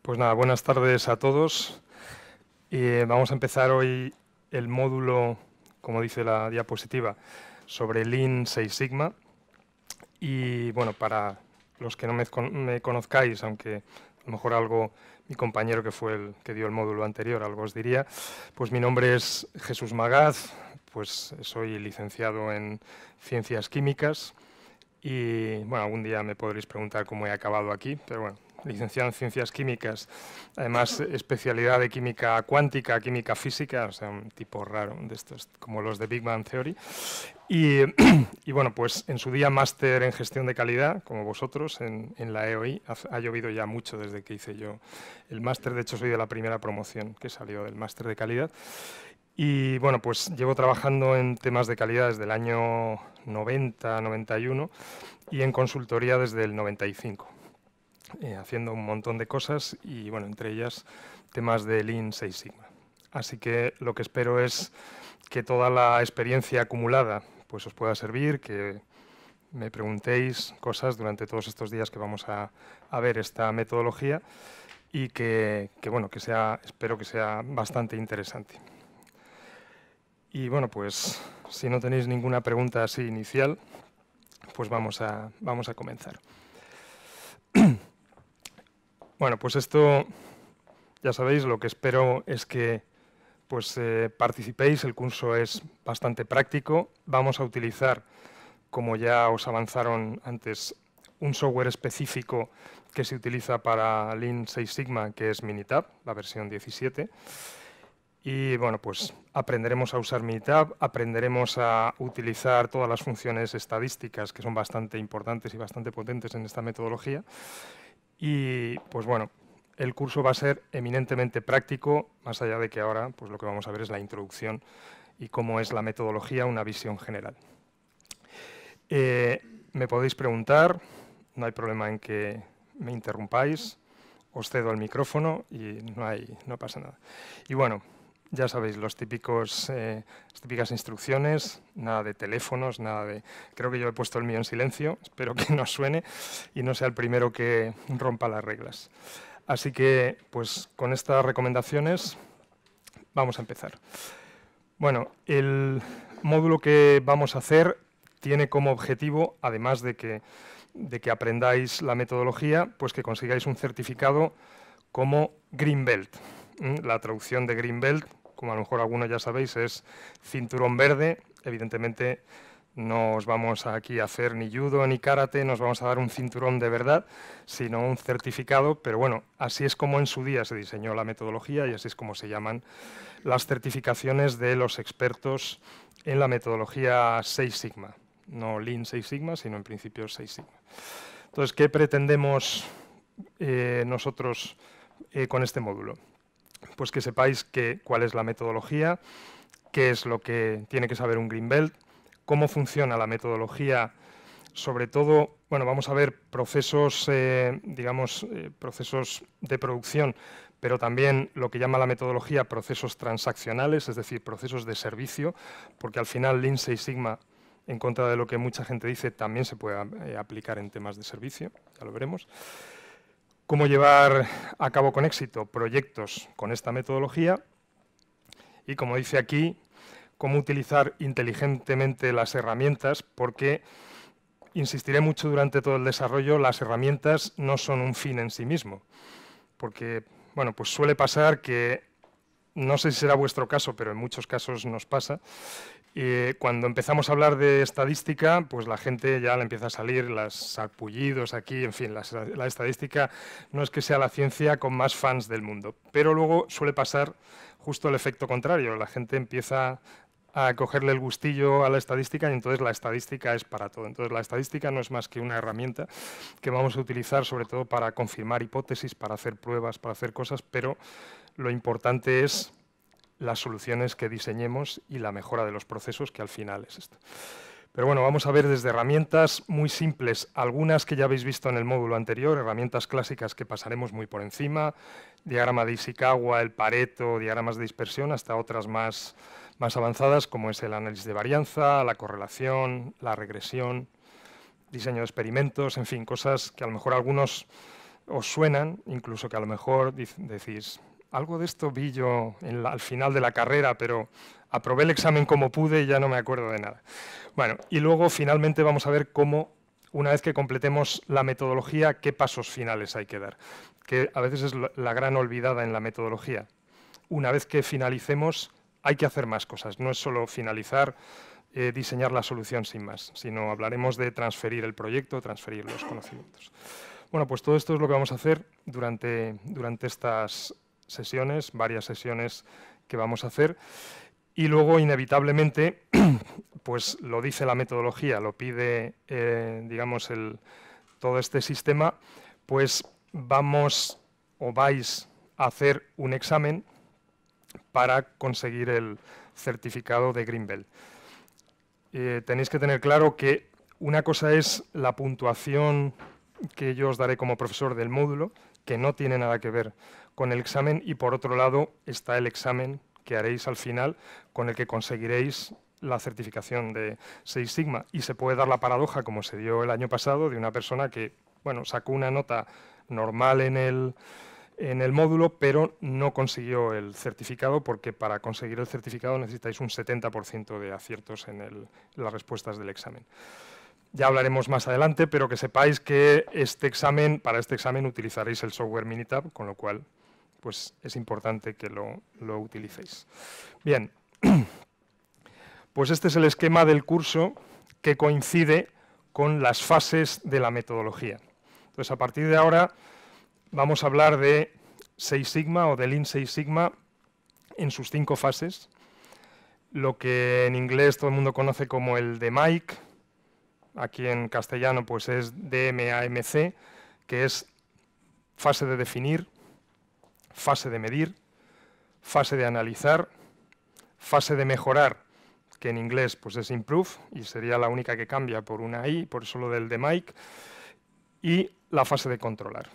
Pues nada, buenas tardes a todos. Vamos a empezar hoy el módulo, como dice la diapositiva, sobre Lean Six Sigma. Y bueno, para los que no me conozcáis, aunque a lo mejor algo mi compañero que fue el que dio el módulo anterior, algo os diría, pues mi nombre es Jesús Magaz, pues soy licenciado en Ciencias Químicas y bueno, algún día me podréis preguntar cómo he acabado aquí, pero bueno, licenciado en Ciencias Químicas, además especialidad de Química Cuántica, Química Física, o sea, un tipo raro de estos, como los de Big Bang Theory. Y, y bueno, pues en su día máster en Gestión de Calidad, como vosotros, en la EOI. Ha llovido ya mucho desde que hice yo el máster, de hecho soy de la primera promoción que salió del máster de calidad. Y bueno, pues llevo trabajando en temas de calidad desde el año 90, 91 y en consultoría desde el 95, haciendo un montón de cosas y bueno, entre ellas temas de Lean Six Sigma. Así que lo que espero es que toda la experiencia acumulada pues os pueda servir, que me preguntéis cosas durante todos estos días que vamos a ver esta metodología y bueno, que sea, espero que sea bastante interesante. Y bueno, pues si no tenéis ninguna pregunta así inicial, pues vamos a comenzar. Bueno, pues esto, ya sabéis, lo que espero es que pues participéis. El curso es bastante práctico. Vamos a utilizar, como ya os avanzaron antes, un software específico que se utiliza para Lean Six Sigma, que es Minitab, la versión 17. Y bueno, pues aprenderemos a usar Minitab, aprenderemos a utilizar todas las funciones estadísticas que son bastante importantes y bastante potentes en esta metodología. Y pues bueno, el curso va a ser eminentemente práctico, más allá de que ahora pues lo que vamos a ver es la introducción y cómo es la metodología, una visión general. Me podéis preguntar, no hay problema en que me interrumpáis, os cedo el micrófono y no pasa nada. Y bueno, ya sabéis, las típicas instrucciones, nada de teléfonos, nada de... Creo que yo he puesto el mío en silencio, espero que no suene y no sea el primero que rompa las reglas. Así que, pues con estas recomendaciones vamos a empezar. Bueno, el módulo que vamos a hacer tiene como objetivo, además de que aprendáis la metodología, pues que consigáis un certificado como Green Belt. La traducción de Green Belt, como a lo mejor algunos ya sabéis, es cinturón verde. Evidentemente no os vamos aquí a hacer ni judo ni karate, nos vamos a dar un cinturón de verdad, sino un certificado, pero bueno, así es como en su día se diseñó la metodología y así es como se llaman las certificaciones de los expertos en la metodología Six Sigma. No Lean Six Sigma, sino en principio Six Sigma. Entonces, ¿qué pretendemos nosotros con este módulo? Pues que sepáis cuál es la metodología, qué es lo que tiene que saber un Green Belt, cómo funciona la metodología, sobre todo, bueno, vamos a ver procesos, procesos de producción, pero también lo que llama la metodología procesos transaccionales, es decir, procesos de servicio, porque al final Lean Six Sigma, en contra de lo que mucha gente dice, también se puede aplicar en temas de servicio, ya lo veremos. Cómo llevar a cabo con éxito proyectos con esta metodología y, como dice aquí, cómo utilizar inteligentemente las herramientas, porque insistiré mucho durante todo el desarrollo, las herramientas no son un fin en sí mismo, porque bueno, pues suele pasar que, no sé si será vuestro caso, pero en muchos casos nos pasa, cuando empezamos a hablar de estadística, pues la gente ya le empieza a salir los sarpullidos aquí, en fin, la estadística no es que sea la ciencia con más fans del mundo, pero luego suele pasar justo el efecto contrario, la gente empieza a cogerle el gustillo a la estadística y entonces la estadística es para todo. Entonces la estadística no es más que una herramienta que vamos a utilizar sobre todo para confirmar hipótesis, para hacer pruebas, para hacer cosas, pero lo importante es las soluciones que diseñemos y la mejora de los procesos, que al final es esto. Pero bueno, vamos a ver desde herramientas muy simples, algunas que ya habéis visto en el módulo anterior, herramientas clásicas que pasaremos muy por encima, diagrama de Ishikawa, el Pareto, diagramas de dispersión, hasta otras más avanzadas, como es el análisis de varianza, la correlación, la regresión, diseño de experimentos, en fin, cosas que a lo mejor algunos os suenan, incluso que a lo mejor decís, algo de esto vi yo al final de la carrera, pero aprobé el examen como pude y ya no me acuerdo de nada. Bueno, y luego finalmente vamos a ver cómo, una vez que completemos la metodología, qué pasos finales hay que dar, que a veces es la gran olvidada en la metodología. Una vez que finalicemos, hay que hacer más cosas, no es solo finalizar, diseñar la solución sin más, sino hablaremos de transferir el proyecto, transferir los conocimientos. Bueno, pues todo esto es lo que vamos a hacer durante estas sesiones, varias sesiones que vamos a hacer, y luego inevitablemente, pues lo dice la metodología, lo pide, digamos, todo este sistema, pues vamos o vais a hacer un examen para conseguir el certificado de Green Belt. Tenéis que tener claro que una cosa es la puntuación que yo os daré como profesor del módulo, que no tiene nada que ver con el examen, y por otro lado está el examen que haréis al final, con el que conseguiréis la certificación de Six Sigma. Y se puede dar la paradoja, como se dio el año pasado, de una persona que, bueno, sacó una nota normal en el módulo, pero no consiguió el certificado, porque para conseguir el certificado necesitáis un 70% de aciertos en las respuestas del examen. Ya hablaremos más adelante, pero que sepáis que para este examen utilizaréis el software Minitab, con lo cual pues es importante que lo utilicéis. Bien, pues este es el esquema del curso que coincide con las fases de la metodología. Entonces, a partir de ahora vamos a hablar de Six Sigma o de Lean Six Sigma en sus 5 fases, lo que en inglés todo el mundo conoce como el DMAIC, aquí en castellano pues es DMAMC, que es fase de definir, fase de medir, fase de analizar, fase de mejorar, que en inglés pues es improve, y sería la única que cambia por una I, por eso lo del DMAIC, y la fase de controlar.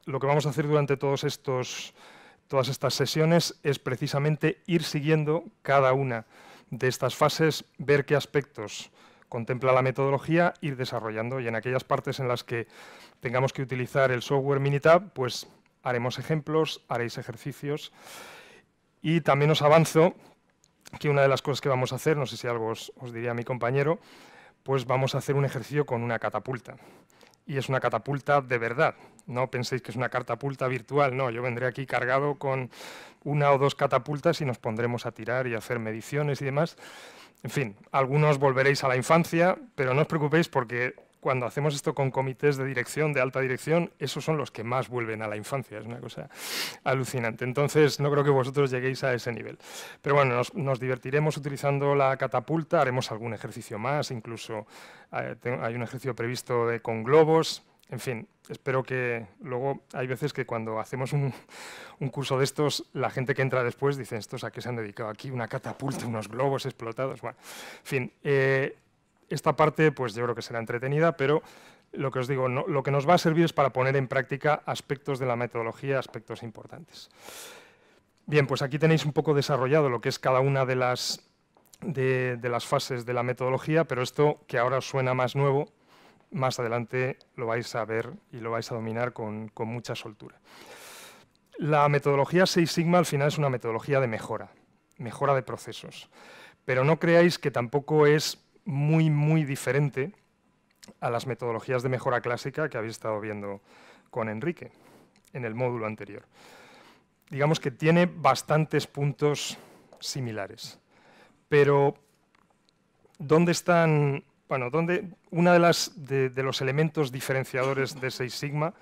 Lo que vamos a hacer durante todas estas sesiones es precisamente ir siguiendo cada una de estas fases, ver qué aspectos contempla la metodología, ir desarrollando, y en aquellas partes en las que tengamos que utilizar el software Minitab, pues haremos ejemplos, haréis ejercicios, y también os avanzo que una de las cosas que vamos a hacer, no sé si algo os diría mi compañero, pues vamos a hacer un ejercicio con una catapulta. Y es una catapulta de verdad, no penséis que es una catapulta virtual, no, yo vendré aquí cargado con 1 o 2 catapultas y nos pondremos a tirar y a hacer mediciones y demás. En fin, algunos volveréis a la infancia, pero no os preocupéis porque cuando hacemos esto con comités de dirección, de alta dirección, esos son los que más vuelven a la infancia, es una cosa alucinante. Entonces, no creo que vosotros lleguéis a ese nivel. Pero bueno, nos divertiremos utilizando la catapulta, haremos algún ejercicio más, incluso hay un ejercicio previsto con globos. En fin, espero que luego hay veces que cuando hacemos un curso de estos, la gente que entra después dice, ¿estos a qué se han dedicado aquí? Una catapulta, unos globos explotados. Bueno, en fin, esta parte pues yo creo que será entretenida, pero lo que os digo, lo que nos va a servir es para poner en práctica aspectos de la metodología, aspectos importantes. Bien, pues aquí tenéis un poco desarrollado lo que es cada una de las fases de la metodología, pero esto que ahora os suena más nuevo, más adelante lo vais a ver y lo vais a dominar con mucha soltura. La metodología Six Sigma al final es una metodología de mejora de procesos, pero no creáis que tampoco es muy diferente a las metodologías de mejora clásica que habéis estado viendo con Enrique en el módulo anterior. Digamos que tiene bastantes puntos similares, pero ¿dónde están? Bueno, una de los elementos diferenciadores de Six Sigma,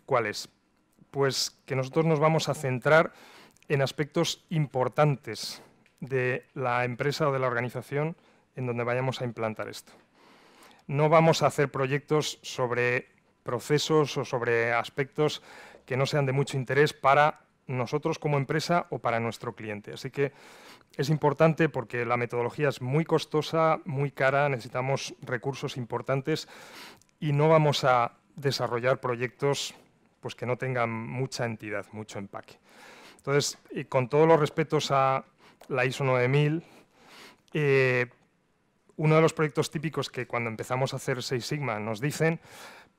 ¿cuál es? Pues que nosotros nos vamos a centrar en aspectos importantes de la empresa o de la organización en donde vayamos a implantar esto. No vamos a hacer proyectos sobre procesos o sobre aspectos que no sean de mucho interés para nosotros como empresa o para nuestro cliente. Así que es importante porque la metodología es muy costosa, muy cara, necesitamos recursos importantes y no vamos a desarrollar proyectos pues, que no tengan mucha entidad, mucho empaque. Entonces, y con todos los respetos a la ISO 9000, uno de los proyectos típicos que cuando empezamos a hacer Six Sigma nos dicen,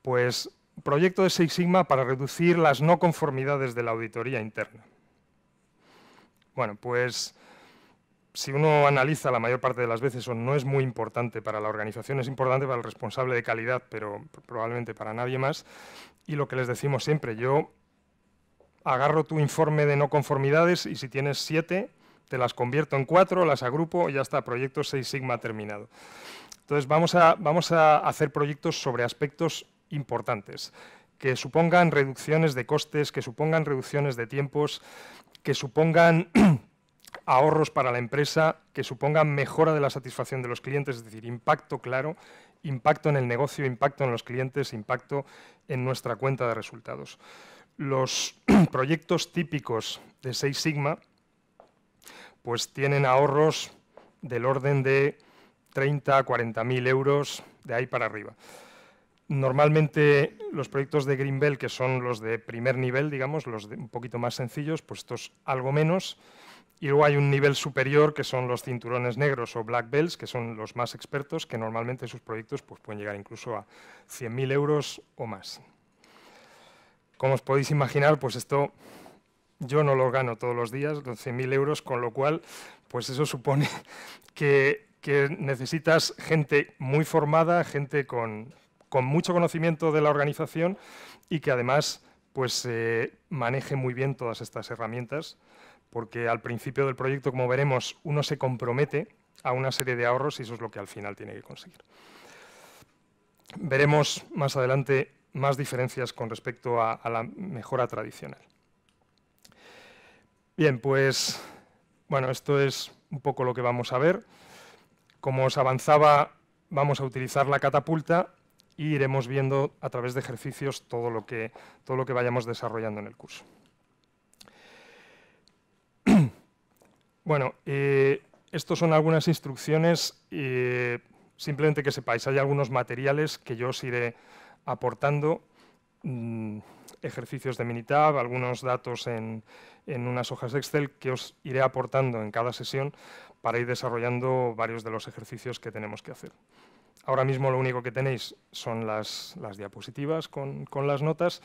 pues proyecto de Six Sigma para reducir las no conformidades de la auditoría interna. Bueno, pues si uno analiza la mayor parte de las veces, eso no es muy importante para la organización, es importante para el responsable de calidad, pero probablemente para nadie más. Y lo que les decimos siempre, yo agarro tu informe de no conformidades y si tienes 7, te las convierto en 4, las agrupo y ya está, proyecto Six Sigma terminado. Entonces vamos a hacer proyectos sobre aspectos importantes, que supongan reducciones de costes, que supongan reducciones de tiempos, que supongan ahorros para la empresa, que supongan mejora de la satisfacción de los clientes, es decir, impacto claro, impacto en el negocio, impacto en los clientes, impacto en nuestra cuenta de resultados. Los proyectos típicos de Six Sigma pues tienen ahorros del orden de 30 a 40.000 euros de ahí para arriba. Normalmente los proyectos de Green Belt, que son los de primer nivel, digamos, los de un poquito más sencillos, pues estos algo menos. Y luego hay un nivel superior, que son los cinturones negros o black belts, que son los más expertos, que normalmente sus proyectos pues, pueden llegar incluso a 100.000 euros o más. Como os podéis imaginar, pues esto yo no lo gano todos los días, los 100.000 euros, con lo cual pues eso supone que necesitas gente muy formada, gente con mucho conocimiento de la organización y que además pues, maneje muy bien todas estas herramientas, porque al principio del proyecto, como veremos, uno se compromete a una serie de ahorros y eso es lo que al final tiene que conseguir. Veremos más adelante más diferencias con respecto a la mejora tradicional. Bien, pues, bueno, esto es un poco lo que vamos a ver. Como os avanzaba, vamos a utilizar la catapulta y iremos viendo a través de ejercicios todo lo que vayamos desarrollando en el curso. Bueno, estos son algunas instrucciones, simplemente que sepáis, hay algunos materiales que yo os iré aportando, ejercicios de Minitab, algunos datos en unas hojas Excel que os iré aportando en cada sesión para ir desarrollando varios de los ejercicios que tenemos que hacer. Ahora mismo lo único que tenéis son las diapositivas con las notas,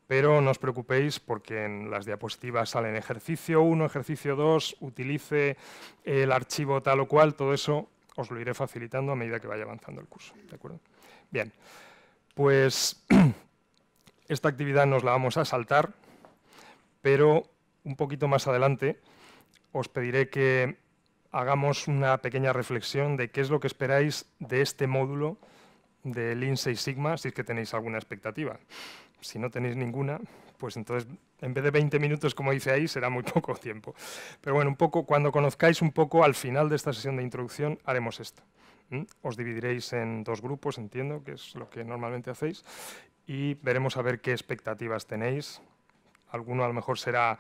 pero no os preocupéis porque en las diapositivas salen ejercicio 1, ejercicio 2, utilice el archivo tal o cual, todo eso os lo iré facilitando a medida que vaya avanzando el curso. ¿De acuerdo? Bien, pues esta actividad nos la vamos a saltar, pero un poquito más adelante os pediré que hagamos una pequeña reflexión de qué es lo que esperáis de este módulo de Lean Six Sigma, si es que tenéis alguna expectativa. Si no tenéis ninguna, pues entonces en vez de 20 minutos, como dice ahí, será muy poco tiempo. Pero bueno, un poco, cuando conozcáis un poco, al final de esta sesión de introducción, haremos esto. Os dividiréis en 2 grupos, entiendo, que es lo que normalmente hacéis, y veremos a ver qué expectativas tenéis. Alguno a lo mejor será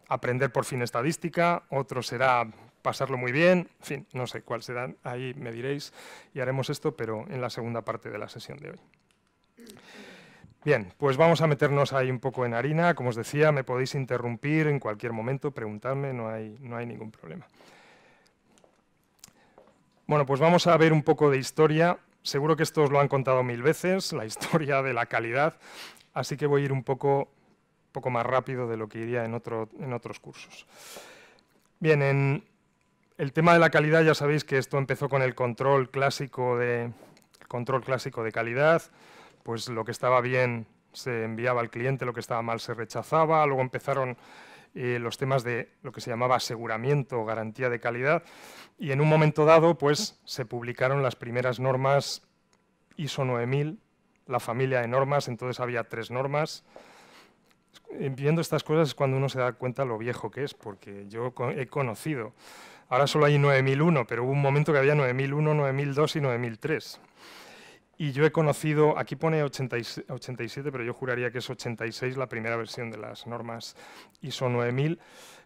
aprender por fin estadística, otro será pasarlo muy bien, en fin, no sé cuál será, ahí me diréis y haremos esto, pero en la segunda parte de la sesión de hoy. Bien, pues vamos a meternos ahí un poco en harina. Como os decía, me podéis interrumpir en cualquier momento, preguntarme, no hay ningún problema. Bueno, pues vamos a ver un poco de historia. Seguro que esto os lo han contado 1000 veces, la historia de la calidad, así que voy a ir un poco más rápido de lo que iría en otros cursos. Bien, en el tema de la calidad ya sabéis que esto empezó con el control clásico de calidad. Pues lo que estaba bien se enviaba al cliente, lo que estaba mal se rechazaba. Luego empezaron los temas de lo que se llamaba aseguramiento o garantía de calidad. Y en un momento dado, pues se publicaron las primeras normas ISO 9000, la familia de normas. Entonces había 3 normas. Viendo estas cosas es cuando uno se da cuenta lo viejo que es, porque yo he conocido. Ahora solo hay 9001, pero hubo un momento que había 9001, 9002 y 9003. Y yo he conocido, aquí pone 87, pero yo juraría que es 86 la primera versión de las normas ISO 9000.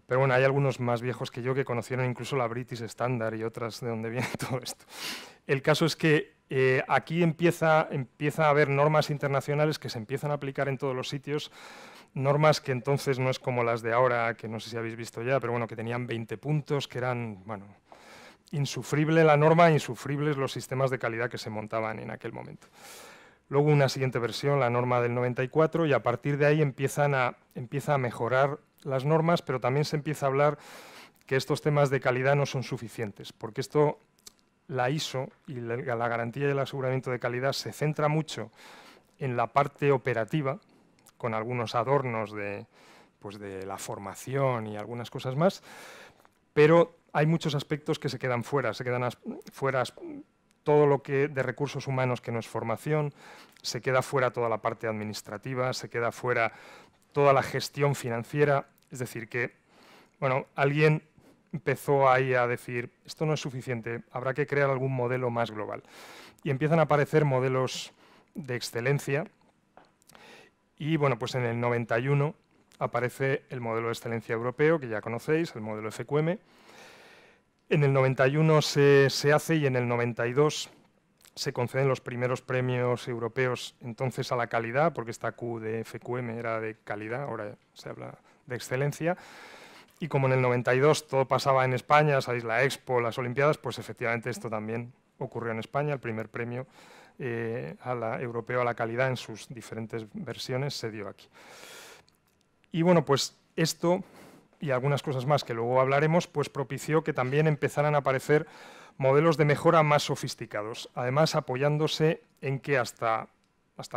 Pero bueno, hay algunos más viejos que yo que conocieron incluso la British Standard y otras de donde viene todo esto. El caso es que aquí empieza a haber normas internacionales que se empiezan a aplicar en todos los sitios, normas que entonces no es como las de ahora, que no sé si habéis visto ya, pero bueno, que tenían 20 puntos, que eran, bueno, insufrible la norma, insufribles los sistemas de calidad que se montaban en aquel momento. Luego una siguiente versión, la norma del 94, y a partir de ahí empieza a mejorar las normas, pero también se empieza a hablar que estos temas de calidad no son suficientes, porque esto, la ISO y la garantía y el aseguramiento de calidad se centra mucho en la parte operativa, con algunos adornos pues de la formación y algunas cosas más, pero hay muchos aspectos que se quedan fuera, todo lo que de recursos humanos que no es formación, se queda fuera toda la parte administrativa, se queda fuera toda la gestión financiera, es decir que, bueno, alguien empezó ahí a decir, esto no es suficiente, habrá que crear algún modelo más global. Y empiezan a aparecer modelos de excelencia y, bueno, pues en el 91 aparece el modelo de excelencia europeo, que ya conocéis, el modelo FQM. En el 91 se hace y en el 92 se conceden los primeros premios europeos entonces a la calidad, porque esta Q de FQM era de calidad, ahora se habla de excelencia. Y como en el 92 todo pasaba en España, sabéis, la Expo, las Olimpiadas, pues efectivamente esto también ocurrió en España, el primer premio europeo a la calidad en sus diferentes versiones se dio aquí. Y bueno, pues esto y algunas cosas más que luego hablaremos, pues propició que también empezaran a aparecer modelos de mejora más sofisticados, además apoyándose en que hasta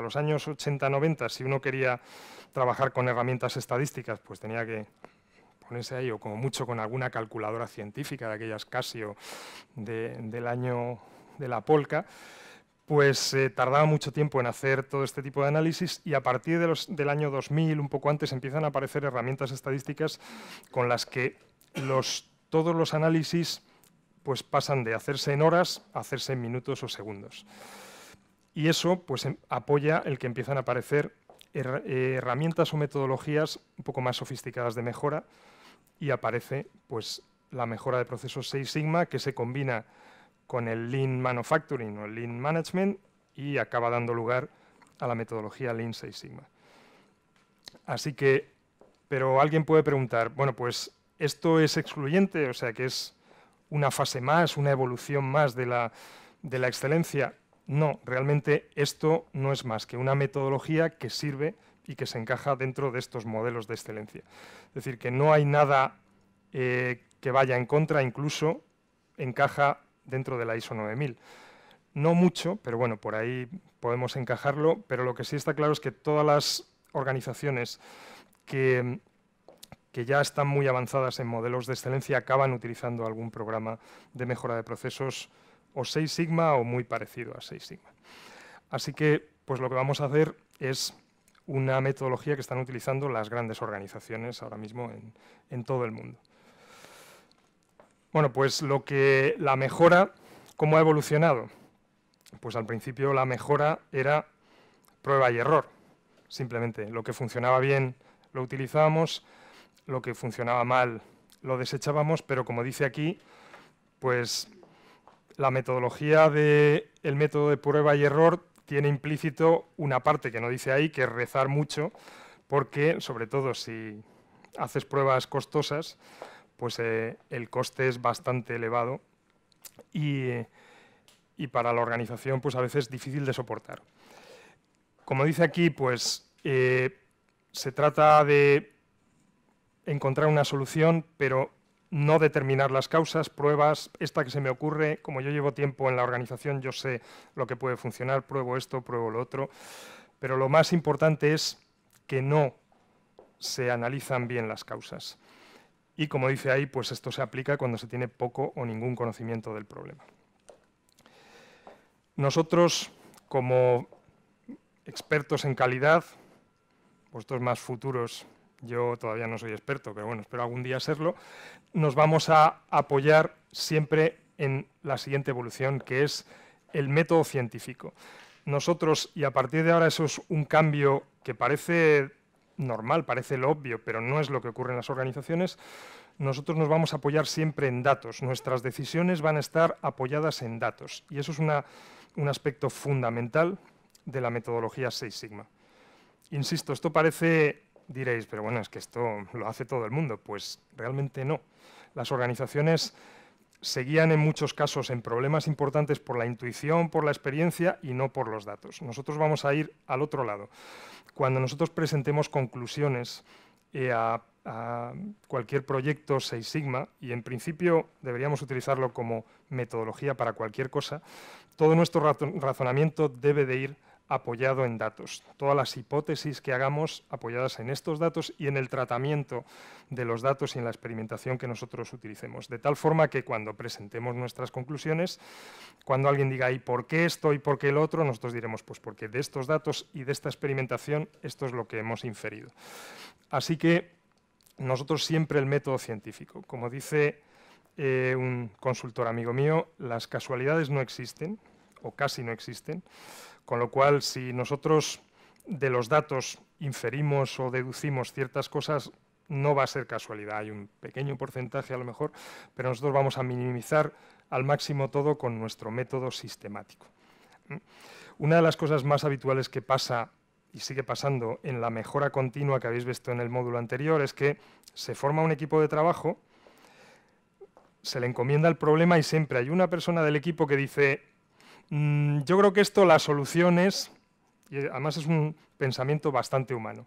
los años 80-90, si uno quería trabajar con herramientas estadísticas, pues tenía que ponerse ahí, o como mucho con alguna calculadora científica de aquellas Casio del año de la Polka, pues tardaba mucho tiempo en hacer todo este tipo de análisis y a partir del año 2000, un poco antes, empiezan a aparecer herramientas estadísticas con las que todos los análisis pues pasan de hacerse en horas a hacerse en minutos o segundos. Y eso pues apoya el que empiezan a aparecer herramientas o metodologías un poco más sofisticadas de mejora y aparece pues la mejora de procesos Six Sigma que se combina con el Lean Manufacturing o el Lean Management y acaba dando lugar a la metodología Lean Six Sigma. Así que, pero alguien puede preguntar, bueno, pues esto es excluyente, o sea que es una fase más, una evolución más de la excelencia. No, realmente esto no es más que una metodología que sirve y que se encaja dentro de estos modelos de excelencia. Es decir, que no hay nada que vaya en contra, incluso encaja dentro de la ISO 9000. No mucho, pero bueno, por ahí podemos encajarlo, pero lo que sí está claro es que todas las organizaciones que ya están muy avanzadas en modelos de excelencia acaban utilizando algún programa de mejora de procesos o Six Sigma o muy parecido a Six Sigma. Así que pues lo que vamos a hacer es una metodología que están utilizando las grandes organizaciones ahora mismo en todo el mundo. Bueno, pues la mejora, ¿cómo ha evolucionado? Pues al principio la mejora era prueba y error. Simplemente lo que funcionaba bien lo utilizábamos, lo que funcionaba mal lo desechábamos, pero como dice aquí, pues la metodología del método de prueba y error tiene implícito una parte que no dice ahí, que es rezar mucho, porque sobre todo si haces pruebas costosas, pues el coste es bastante elevado y para la organización pues a veces difícil de soportar. Como dice aquí, pues se trata de encontrar una solución, pero no determinar las causas, pruebas, esta que se me ocurre, como yo llevo tiempo en la organización, yo sé lo que puede funcionar, pruebo esto, pruebo lo otro, pero lo más importante es que no se analizan bien las causas. Y como dice ahí, pues esto se aplica cuando se tiene poco o ningún conocimiento del problema. Nosotros, como expertos en calidad, vosotros más futuros, yo todavía no soy experto, pero bueno, espero algún día serlo, nos vamos a apoyar siempre en la siguiente evolución, que es el método científico. Nosotros, y a partir de ahora eso es un cambio que parece normal, parece lo obvio, pero no es lo que ocurre en las organizaciones, nosotros nos vamos a apoyar siempre en datos. Nuestras decisiones van a estar apoyadas en datos. Y eso es un aspecto fundamental de la metodología Six Sigma. Insisto, esto parece, diréis, pero bueno, es que esto lo hace todo el mundo. Pues realmente no. Las organizaciones se guían en muchos casos en problemas importantes por la intuición, por la experiencia y no por los datos. Nosotros vamos a ir al otro lado. Cuando nosotros presentemos conclusiones a cualquier proyecto Six Sigma, y en principio deberíamos utilizarlo como metodología para cualquier cosa, todo nuestro razonamiento debe de ir apoyado en datos. Todas las hipótesis que hagamos apoyadas en estos datos y en el tratamiento de los datos y en la experimentación que nosotros utilicemos. De tal forma que cuando presentemos nuestras conclusiones, cuando alguien diga ¿y por qué esto y por qué lo otro?, nosotros diremos pues porque de estos datos y de esta experimentación esto es lo que hemos inferido. Así que nosotros siempre el método científico. Como dice un consultor amigo mío, las casualidades no existen o casi no existen. Con lo cual, si nosotros de los datos inferimos o deducimos ciertas cosas, no va a ser casualidad. Hay un pequeño porcentaje a lo mejor, pero nosotros vamos a minimizar al máximo todo con nuestro método sistemático. Una de las cosas más habituales que pasa y sigue pasando en la mejora continua que habéis visto en el módulo anterior es que se forma un equipo de trabajo, se le encomienda el problema y siempre hay una persona del equipo que dice yo creo que esto, la solución es, y además es un pensamiento bastante humano,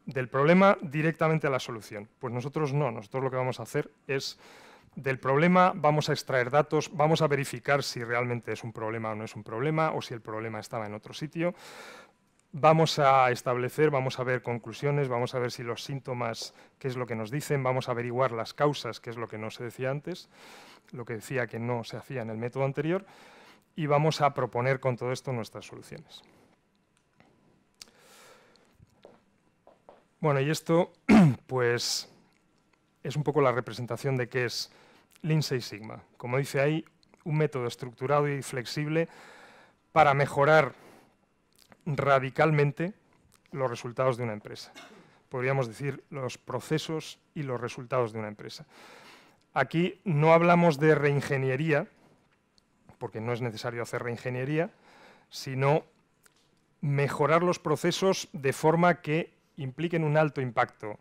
del problema directamente a la solución. Pues nosotros no, nosotros lo que vamos a hacer es, del problema vamos a extraer datos, vamos a verificar si realmente es un problema o no es un problema, o si el problema estaba en otro sitio, vamos a establecer, vamos a ver conclusiones, vamos a ver si los síntomas, qué es lo que nos dicen, vamos a averiguar las causas, qué es lo que no se decía antes, lo que decía que no se hacía en el método anterior, y vamos a proponer con todo esto nuestras soluciones. Bueno, y esto pues es un poco la representación de qué es Lean Six Sigma. Como dice ahí, un método estructurado y flexible para mejorar radicalmente los resultados de una empresa. Podríamos decir los procesos y los resultados de una empresa. Aquí no hablamos de reingeniería, porque no es necesario hacer reingeniería, sino mejorar los procesos de forma que impliquen un alto impacto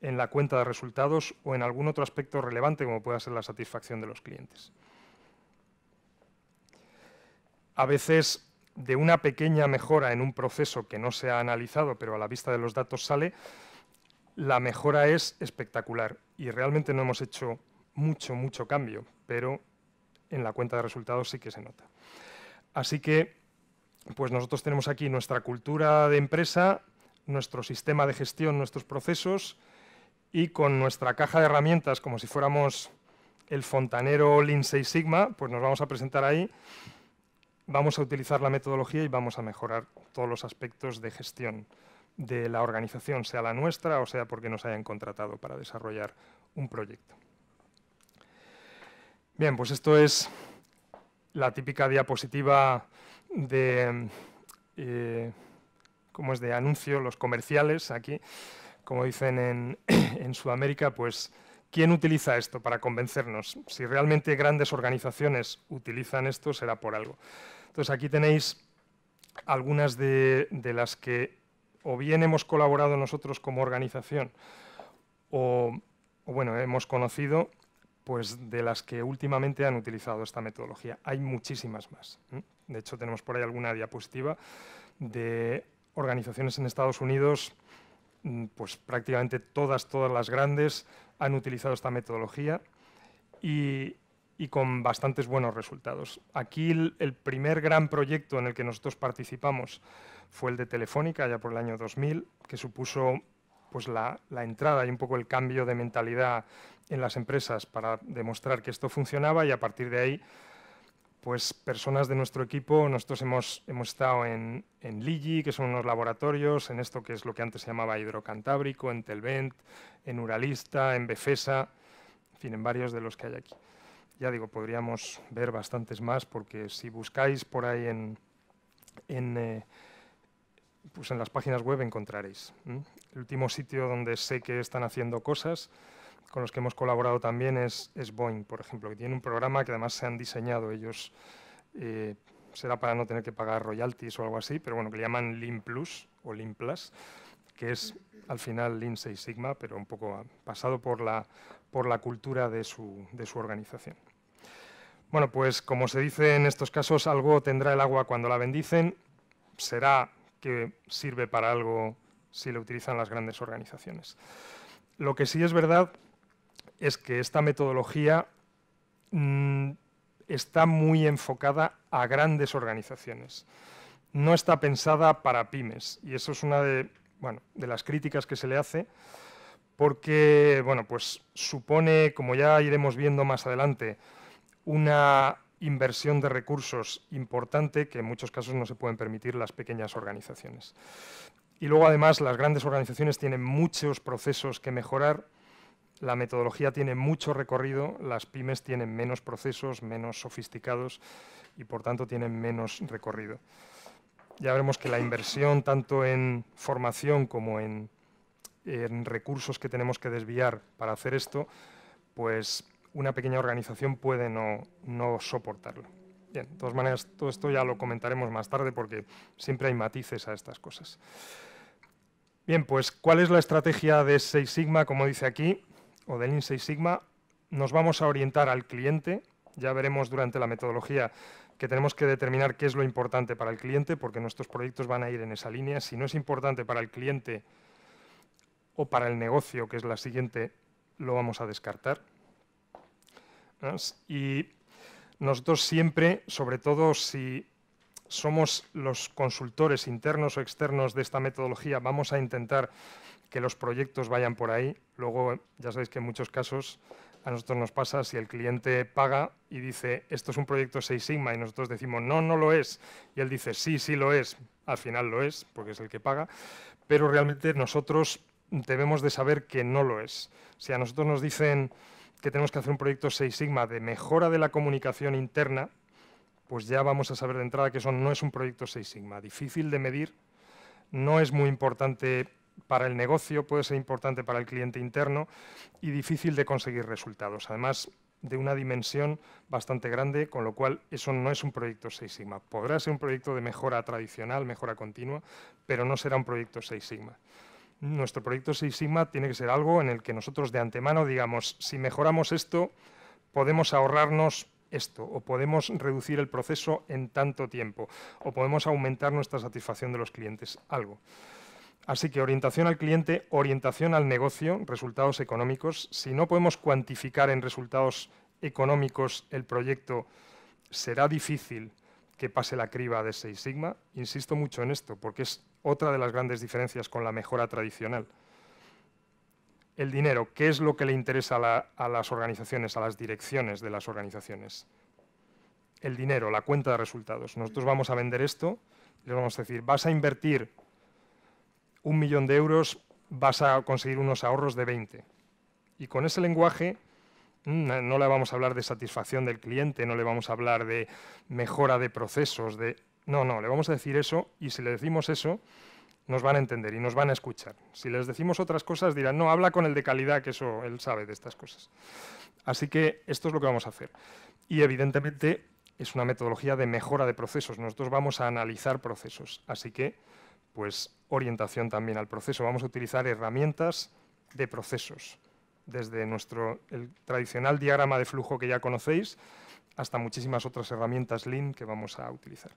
en la cuenta de resultados o en algún otro aspecto relevante como pueda ser la satisfacción de los clientes. A veces, de una pequeña mejora en un proceso que no se ha analizado, pero a la vista de los datos sale, la mejora es espectacular y realmente no hemos hecho mucho cambio, pero en la cuenta de resultados sí que se nota. Así que, pues nosotros tenemos aquí nuestra cultura de empresa, nuestro sistema de gestión, nuestros procesos, y con nuestra caja de herramientas, como si fuéramos el fontanero Lean Six Sigma, pues nos vamos a presentar ahí, vamos a utilizar la metodología y vamos a mejorar todos los aspectos de gestión de la organización, sea la nuestra o sea porque nos hayan contratado para desarrollar un proyecto. Bien, pues esto es la típica diapositiva de, ¿cómo es?, de anuncio, los comerciales aquí. Como dicen en Sudamérica, pues, ¿quién utiliza esto para convencernos? Si realmente grandes organizaciones utilizan esto, será por algo. Entonces, aquí tenéis algunas de las que o bien hemos colaborado nosotros como organización o bueno, hemos conocido, pues de las que últimamente han utilizado esta metodología. Hay muchísimas más. De hecho, tenemos por ahí alguna diapositiva de organizaciones en Estados Unidos, pues prácticamente todas las grandes han utilizado esta metodología y con bastantes buenos resultados. Aquí el primer gran proyecto en el que nosotros participamos fue el de Telefónica, ya por el año 2000, que supuso pues la entrada y un poco el cambio de mentalidad en las empresas para demostrar que esto funcionaba, y a partir de ahí, pues personas de nuestro equipo, nosotros hemos estado en Ligi, que son unos laboratorios, en esto que es lo que antes se llamaba Hidrocantábrico, en Telvent, en Uralista, en Befesa, en fin, en varios de los que hay aquí. Ya digo, podríamos ver bastantes más, porque si buscáis por ahí pues en las páginas web encontraréis. El último sitio donde sé que están haciendo cosas, con los que hemos colaborado también, es Boeing, por ejemplo, que tiene un programa que además se han diseñado ellos, será para no tener que pagar royalties o algo así, pero bueno, que le llaman Lean Plus o Lean Plus, que es al final Lean Six Sigma, pero un poco pasado por la cultura de su organización. Bueno, pues como se dice en estos casos, algo tendrá el agua cuando la bendicen, será que sirve para algo si lo utilizan las grandes organizaciones. Lo que sí es verdad es que esta metodología está muy enfocada a grandes organizaciones. No está pensada para pymes y eso es una de las críticas que se le hace porque pues supone, como ya iremos viendo más adelante, una inversión de recursos importante que en muchos casos no se pueden permitir las pequeñas organizaciones. Y luego, además, las grandes organizaciones tienen muchos procesos que mejorar, la metodología tiene mucho recorrido, las pymes tienen menos procesos, menos sofisticados y, por tanto, tienen menos recorrido. Ya veremos que la inversión, tanto en formación como en recursos que tenemos que desviar para hacer esto, pues una pequeña organización puede no soportarlo. Bien, de todas maneras, todo esto ya lo comentaremos más tarde porque siempre hay matices a estas cosas. Bien, pues, ¿cuál es la estrategia de Six Sigma, como dice aquí, o de Lean Six Sigma? Nos vamos a orientar al cliente. Ya veremos durante la metodología que tenemos que determinar qué es lo importante para el cliente, porque nuestros proyectos van a ir en esa línea. Si no es importante para el cliente o para el negocio, que es la siguiente, lo vamos a descartar. Y nosotros siempre, sobre todo si somos los consultores internos o externos de esta metodología, vamos a intentar que los proyectos vayan por ahí. Luego, ya sabéis que en muchos casos a nosotros nos pasa si el cliente paga y dice, esto es un proyecto Six Sigma, y nosotros decimos, no, no lo es, y él dice, sí, sí lo es, al final lo es, porque es el que paga, pero realmente nosotros debemos de saber que no lo es. Si a nosotros nos dicen que tenemos que hacer un proyecto Six Sigma de mejora de la comunicación interna, pues ya vamos a saber de entrada que eso no es un proyecto Six Sigma. Difícil de medir, no es muy importante para el negocio, puede ser importante para el cliente interno y difícil de conseguir resultados. Además de una dimensión bastante grande, con lo cual eso no es un proyecto Six Sigma. Podrá ser un proyecto de mejora tradicional, mejora continua, pero no será un proyecto Six Sigma. Nuestro proyecto Six Sigma tiene que ser algo en el que nosotros de antemano digamos, si mejoramos esto, podemos ahorrarnos esto, o podemos reducir el proceso en tanto tiempo, o podemos aumentar nuestra satisfacción de los clientes, algo. Así que orientación al cliente, orientación al negocio, resultados económicos. Si no podemos cuantificar en resultados económicos el proyecto, será difícil que pase la criba de Six Sigma. Insisto mucho en esto, porque es otra de las grandes diferencias con la mejora tradicional. El dinero, ¿qué es lo que le interesa a las organizaciones, a las direcciones de las organizaciones? El dinero, la cuenta de resultados. Nosotros vamos a vender esto y les vamos a decir, vas a invertir 1 millón de euros, vas a conseguir unos ahorros de 20. Y con ese lenguaje no le vamos a hablar de satisfacción del cliente, no le vamos a hablar de mejora de procesos, no, le vamos a decir eso, y si le decimos eso, nos van a entender y nos van a escuchar. Si les decimos otras cosas, dirán, no, habla con el de calidad, que eso él sabe de estas cosas. Así que esto es lo que vamos a hacer. Y evidentemente es una metodología de mejora de procesos. Nosotros vamos a analizar procesos. Así que, pues, orientación también al proceso. Vamos a utilizar herramientas de procesos, desde el tradicional diagrama de flujo que ya conocéis, hasta muchísimas otras herramientas Lean que vamos a utilizar.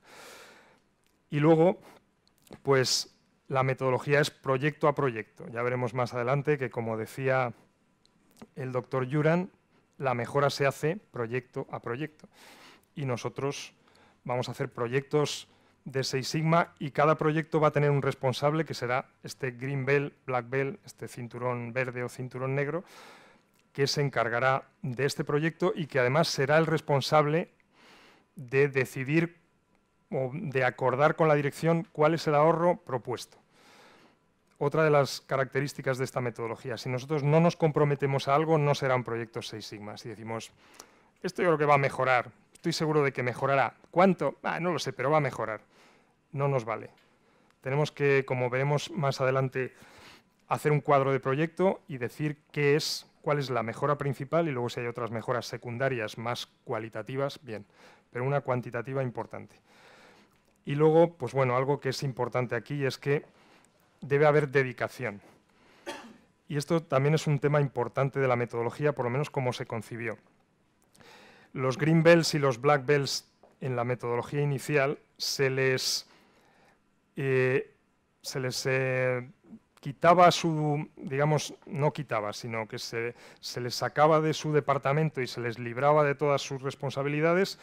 Y luego, pues, la metodología es proyecto a proyecto. Ya veremos más adelante que, como decía el doctor Juran, la mejora se hace proyecto a proyecto. Y nosotros vamos a hacer proyectos de Six Sigma y cada proyecto va a tener un responsable que será este Green Belt, Black Belt, este cinturón verde o cinturón negro, que se encargará de este proyecto y que además será el responsable de decidir o de acordar con la dirección cuál es el ahorro propuesto. Otra de las características de esta metodología, si nosotros no nos comprometemos a algo, no será un proyecto Six Sigma. Si decimos, esto yo creo que va a mejorar, estoy seguro de que mejorará. ¿Cuánto? No lo sé, pero va a mejorar. No nos vale. Tenemos que, como veremos más adelante, hacer un cuadro de proyecto y decir cuál es la mejora principal y luego si hay otras mejoras secundarias más cualitativas, bien, pero una cuantitativa importante. Y luego, pues bueno, algo que es importante aquí es que debe haber dedicación. Y esto también es un tema importante de la metodología, por lo menos como se concibió. Los green belts y los black belts en la metodología inicial se les quitaba su, digamos, no quitaba, sino que se les sacaba de su departamento y se les libraba de todas sus responsabilidades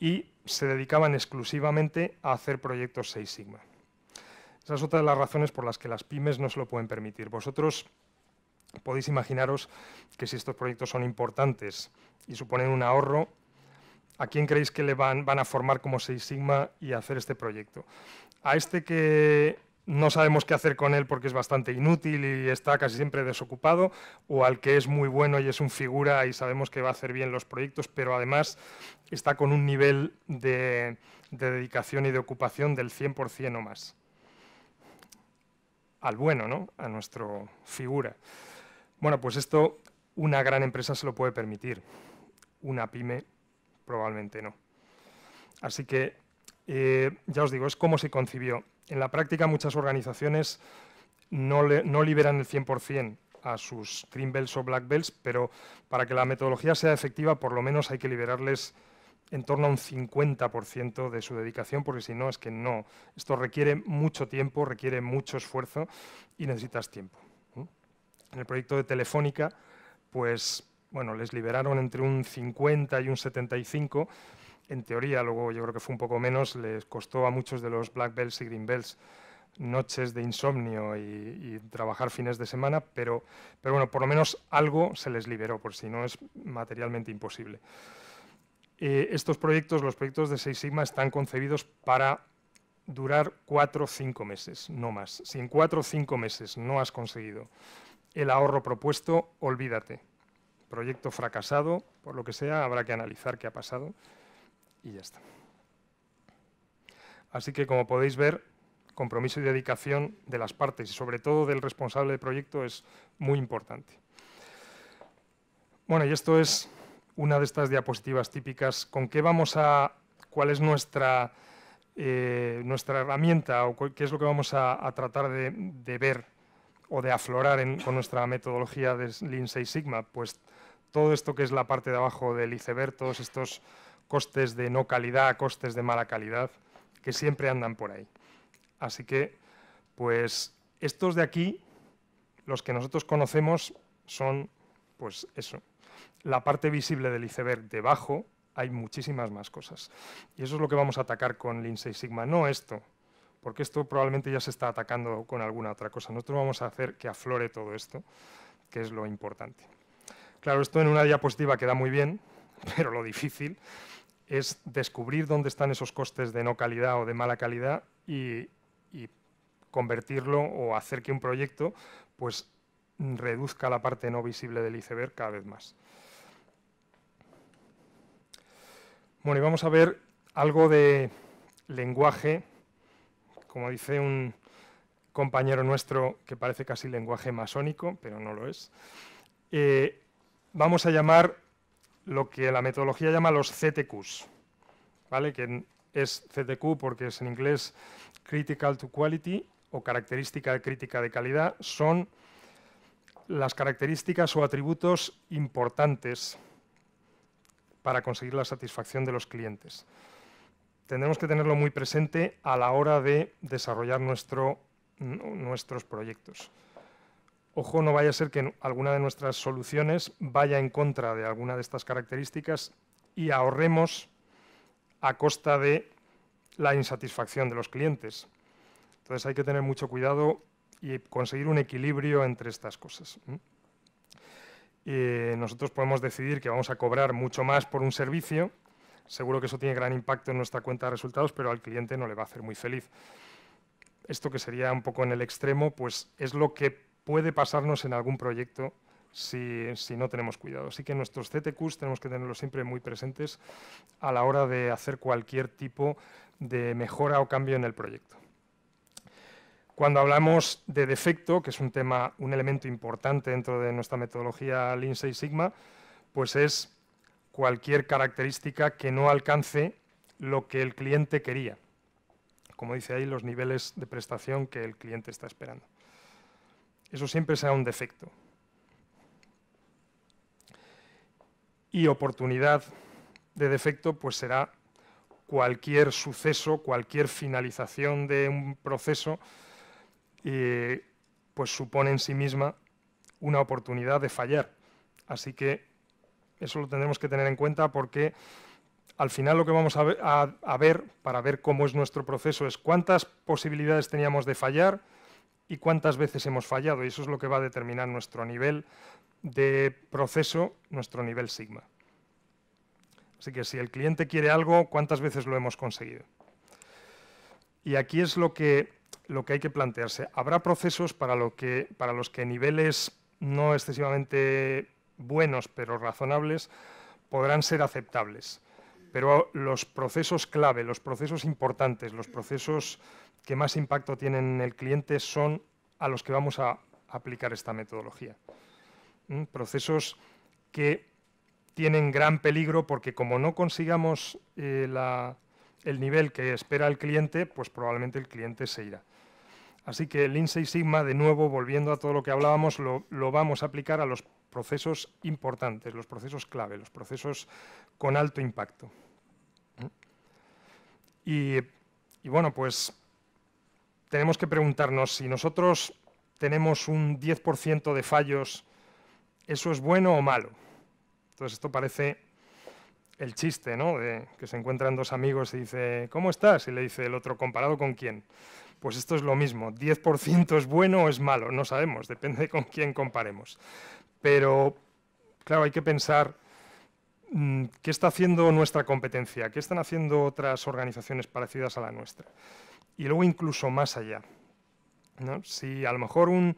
y se dedicaban exclusivamente a hacer proyectos Six Sigma. Esa es otra de las razones por las que las pymes no se lo pueden permitir. Vosotros podéis imaginaros que si estos proyectos son importantes y suponen un ahorro, ¿a quién creéis que le van a formar como Six Sigma y hacer este proyecto? A este que no sabemos qué hacer con él porque es bastante inútil y está casi siempre desocupado, o al que es muy bueno y es un figura y sabemos que va a hacer bien los proyectos, pero además está con un nivel de dedicación y de ocupación del 100% o más. Al bueno, ¿no? A nuestro figura. Bueno, pues esto una gran empresa se lo puede permitir, una pyme probablemente no. Así que, ya os digo, es como se concibió. En la práctica muchas organizaciones no liberan el 100% a sus green belts o black belts, pero para que la metodología sea efectiva por lo menos hay que liberarles en torno a un 50% de su dedicación, porque si no es que no. Esto requiere mucho tiempo, requiere mucho esfuerzo y necesitas tiempo. En el proyecto de Telefónica, pues bueno, les liberaron entre un 50 y un 75. En teoría, luego yo creo que fue un poco menos, les costó a muchos de los black belts y green belts noches de insomnio y trabajar fines de semana, pero bueno, por lo menos algo se les liberó, por si no es materialmente imposible. Estos proyectos, los proyectos de Six Sigma, están concebidos para durar 4 o 5 meses, no más. Si en 4 o 5 meses no has conseguido el ahorro propuesto, olvídate. Proyecto fracasado, por lo que sea, habrá que analizar qué ha pasado y ya está. Así que, como podéis ver, compromiso y dedicación de las partes y sobre todo del responsable del proyecto es muy importante. Bueno, y esto es una de estas diapositivas típicas. ¿Con qué vamos a...? ¿Cuál es nuestra herramienta o qué es lo que vamos a tratar de ver o de aflorar con nuestra metodología de Lean Six Sigma? Pues todo esto que es la parte de abajo del iceberg, todos estos costes de no calidad, costes de mala calidad, que siempre andan por ahí. Así que, pues, estos de aquí, los que nosotros conocemos, son, pues eso, la parte visible del iceberg. Debajo hay muchísimas más cosas. Y eso es lo que vamos a atacar con Lean Six Sigma, no esto, porque esto probablemente ya se está atacando con alguna otra cosa. Nosotros vamos a hacer que aflore todo esto, que es lo importante. Claro, esto en una diapositiva queda muy bien, pero lo difícil es descubrir dónde están esos costes de no calidad o de mala calidad y convertirlo o hacer que un proyecto pues reduzca la parte no visible del iceberg cada vez más. Bueno, y vamos a ver algo de lenguaje, como dice un compañero nuestro que parece casi lenguaje masónico, pero no lo es. Vamos a llamar lo que la metodología llama los CTQs, ¿vale? Que es CTQ porque es en inglés Critical to Quality o característica crítica de calidad. Son las características o atributos importantes para conseguir la satisfacción de los clientes. Tendremos que tenerlo muy presente a la hora de desarrollar nuestros proyectos. Ojo, no vaya a ser que alguna de nuestras soluciones vaya en contra de alguna de estas características y ahorremos a costa de la insatisfacción de los clientes. Entonces hay que tener mucho cuidado y conseguir un equilibrio entre estas cosas. Nosotros podemos decidir que vamos a cobrar mucho más por un servicio. Seguro que eso tiene gran impacto en nuestra cuenta de resultados, pero al cliente no le va a hacer muy feliz. Esto, que sería un poco en el extremo, pues es lo que puede pasarnos en algún proyecto si no tenemos cuidado. Así que nuestros CTQs tenemos que tenerlos siempre muy presentes a la hora de hacer cualquier tipo de mejora o cambio en el proyecto. Cuando hablamos de defecto, que es un elemento importante dentro de nuestra metodología Lean Six Sigma, pues es cualquier característica que no alcance lo que el cliente quería. Como dice ahí, los niveles de prestación que el cliente está esperando. Eso siempre será un defecto. Y oportunidad de defecto pues será cualquier suceso, cualquier finalización de un proceso, pues supone en sí misma una oportunidad de fallar. Así que eso lo tendremos que tener en cuenta, porque al final lo que vamos a ver para ver cómo es nuestro proceso es cuántas posibilidades teníamos de fallar y cuántas veces hemos fallado, y eso es lo que va a determinar nuestro nivel de proceso, nuestro nivel sigma. Así que si el cliente quiere algo, ¿cuántas veces lo hemos conseguido? Y aquí es lo que hay que plantearse. Habrá procesos para los que niveles no excesivamente buenos, pero razonables, podrán ser aceptables. Pero los procesos clave, los procesos importantes, los procesos que más impacto tienen en el cliente son a los que vamos a aplicar esta metodología. Procesos que tienen gran peligro porque como no consigamos el nivel que espera el cliente, pues probablemente el cliente se irá. Así que el Lean Six Sigma, de nuevo, volviendo a todo lo que hablábamos, lo vamos a aplicar a los procesos importantes, los procesos clave, los procesos con alto impacto. Y bueno, pues tenemos que preguntarnos si nosotros tenemos un 10% de fallos, ¿eso es bueno o malo? Entonces esto parece el chiste, ¿no? De que se encuentran dos amigos y dice, ¿cómo estás? Y le dice el otro, ¿comparado con quién? Pues esto es lo mismo, 10% es bueno o es malo, no sabemos, depende con quién comparemos. Pero, claro, hay que pensar qué está haciendo nuestra competencia, qué están haciendo otras organizaciones parecidas a la nuestra. Y luego incluso más allá, ¿no? Si a lo mejor un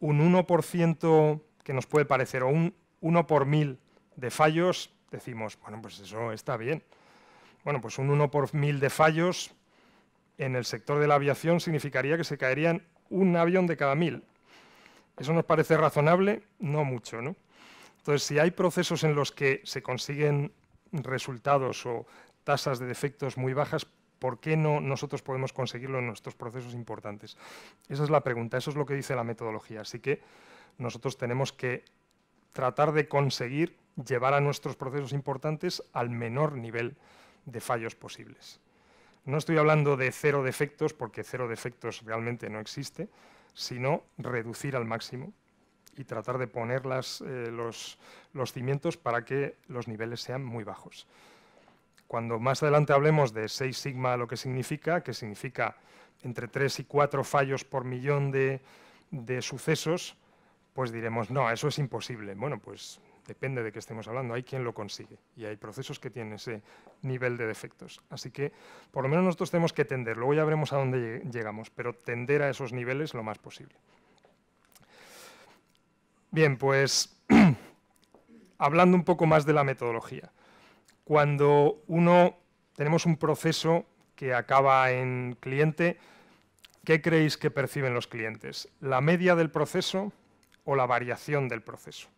1% que nos puede parecer, o un 1 por 1000 de fallos, decimos, bueno, pues eso está bien. Bueno, pues un 1 por 1000 de fallos en el sector de la aviación significaría que se caerían un avión de cada 1000. ¿Eso nos parece razonable? No mucho, ¿no? Entonces, si hay procesos en los que se consiguen resultados o tasas de defectos muy bajas, ¿por qué no nosotros podemos conseguirlo en nuestros procesos importantes? Esa es la pregunta, eso es lo que dice la metodología. Así que nosotros tenemos que tratar de conseguir llevar a nuestros procesos importantes al menor nivel de fallos posibles. No estoy hablando de 0 defectos, porque 0 defectos realmente no existe, sino reducir al máximo y tratar de poner los cimientos para que los niveles sean muy bajos. Cuando más adelante hablemos de 6 sigma, lo que significa entre 3 y 4 fallos por millón de sucesos, pues diremos, no, eso es imposible. Bueno, pues depende de qué estemos hablando, hay quien lo consigue y hay procesos que tienen ese nivel de defectos. Así que por lo menos nosotros tenemos que tender, luego ya veremos a dónde llegamos, pero tender a esos niveles lo más posible. Bien, pues hablando un poco más de la metodología. Cuando tenemos un proceso que acaba en cliente, ¿qué creéis que perciben los clientes? ¿La media del proceso o la variación del proceso?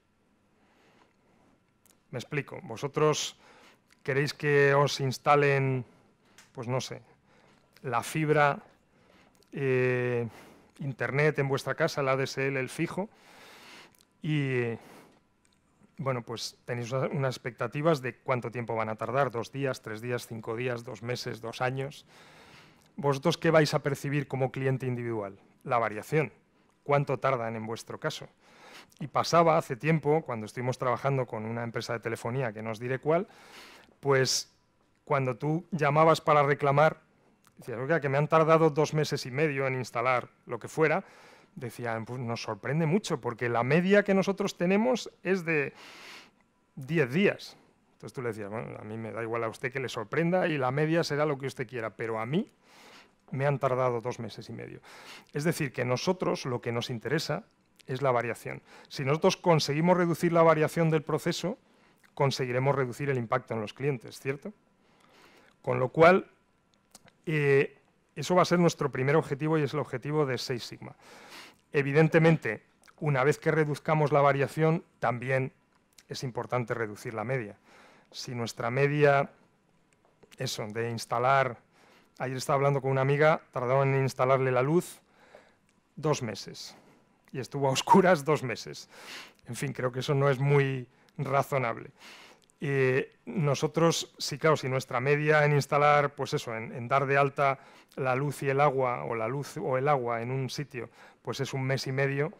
Me explico. Vosotros queréis que os instalen, pues no sé, la fibra, internet en vuestra casa, el ADSL, el fijo, y bueno, pues tenéis unas expectativas de cuánto tiempo van a tardar, 2 días, 3 días, 5 días, 2 meses, 2 años. ¿Vosotros qué vais a percibir como cliente individual? La variación. ¿Cuánto tardan en vuestro caso? Y pasaba hace tiempo, cuando estuvimos trabajando con una empresa de telefonía, que no os diré cuál, pues cuando tú llamabas para reclamar, decías, oiga, que me han tardado 2 meses y medio en instalar lo que fuera, decían, pues nos sorprende mucho, porque la media que nosotros tenemos es de 10 días. Entonces tú le decías, bueno, a mí me da igual a usted que le sorprenda y la media será lo que usted quiera, pero a mí me han tardado 2 meses y medio. Es decir, que nosotros lo que nos interesa es la variación. Si nosotros conseguimos reducir la variación del proceso, conseguiremos reducir el impacto en los clientes, ¿cierto? Con lo cual, eso va a ser nuestro primer objetivo y es el objetivo de 6 sigma. Evidentemente, una vez que reduzcamos la variación, también es importante reducir la media. Si nuestra media, eso, de instalar, ayer estaba hablando con una amiga, tardaron en instalarle la luz 2 meses y estuvo a oscuras 2 meses. En fin, creo que eso no es muy razonable. Nosotros, sí, claro, si nuestra media en instalar, pues eso, en dar de alta la luz y el agua, o la luz o el agua en un sitio, pues es 1 mes y medio,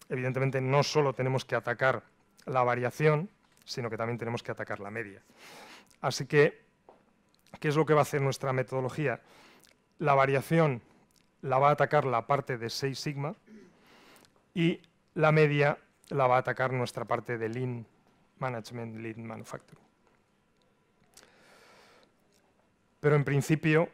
evidentemente no solo tenemos que atacar la variación, sino que también tenemos que atacar la media. Así que, ¿qué es lo que va a hacer nuestra metodología? La variación la va a atacar la parte de 6 sigma y la media la va a atacar nuestra parte de Lean Management, Lean Manufacturing. Pero en principio,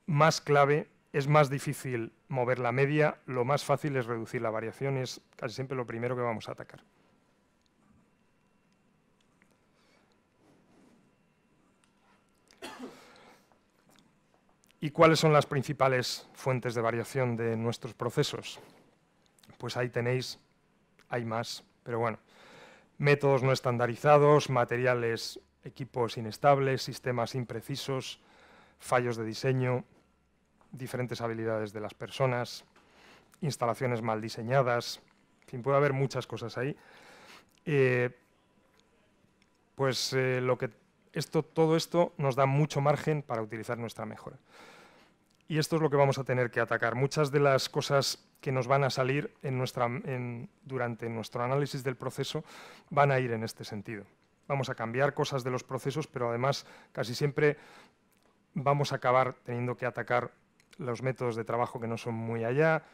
más clave, es más difícil mover la media, lo más fácil es reducir la variación, es casi siempre lo primero que vamos a atacar. ¿Y cuáles son las principales fuentes de variación de nuestros procesos? Pues ahí tenéis, hay más, pero bueno, métodos no estandarizados, materiales, equipos inestables, sistemas imprecisos, fallos de diseño, diferentes habilidades de las personas, instalaciones mal diseñadas, en fin, puede haber muchas cosas ahí. Todo esto nos da mucho margen para utilizar nuestra mejora. Y esto es lo que vamos a tener que atacar. Muchas de las cosas que nos van a salir durante nuestro análisis del proceso van a ir en este sentido. Vamos a cambiar cosas de los procesos, pero además casi siempre vamos a acabar teniendo que atacar los métodos de trabajo que no son muy allá,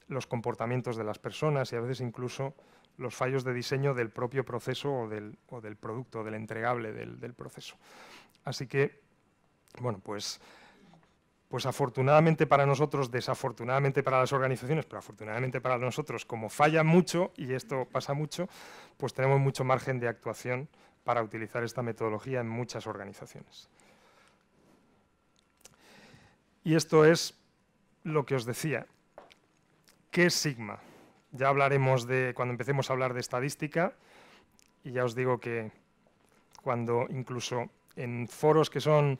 los comportamientos de las personas y a veces incluso los fallos de diseño del propio proceso o del producto, del entregable del proceso. Así que, bueno, pues afortunadamente para nosotros, desafortunadamente para las organizaciones, pero afortunadamente para nosotros, como falla mucho, y esto pasa mucho, pues tenemos mucho margen de actuación para utilizar esta metodología en muchas organizaciones. Y esto es lo que os decía. ¿Qué es Sigma? Ya hablaremos cuando empecemos a hablar de estadística, y ya os digo que cuando incluso en foros que son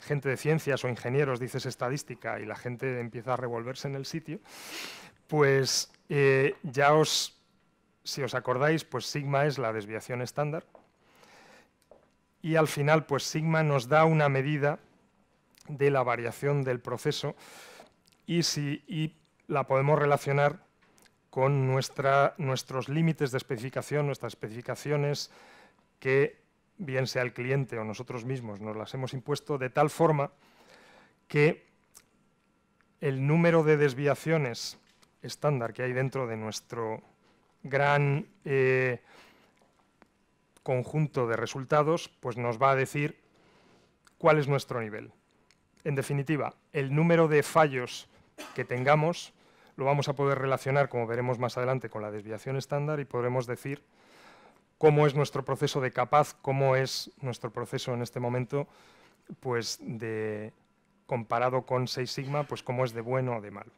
gente de ciencias o ingenieros dices estadística y la gente empieza a revolverse en el sitio, pues si os acordáis, pues sigma es la desviación estándar y al final pues sigma nos da una medida de la variación del proceso y la podemos relacionar con nuestros límites de especificación, nuestras especificaciones que bien sea el cliente o nosotros mismos nos las hemos impuesto de tal forma que el número de desviaciones estándar que hay dentro de nuestro gran conjunto de resultados, pues nos va a decir cuál es nuestro nivel. En definitiva, el número de fallos que tengamos lo vamos a poder relacionar, como veremos más adelante, con la desviación estándar y podremos decir cómo es nuestro proceso de capaz, cómo es nuestro proceso en este momento, pues comparado con 6 sigma, pues cómo es de bueno o de malo.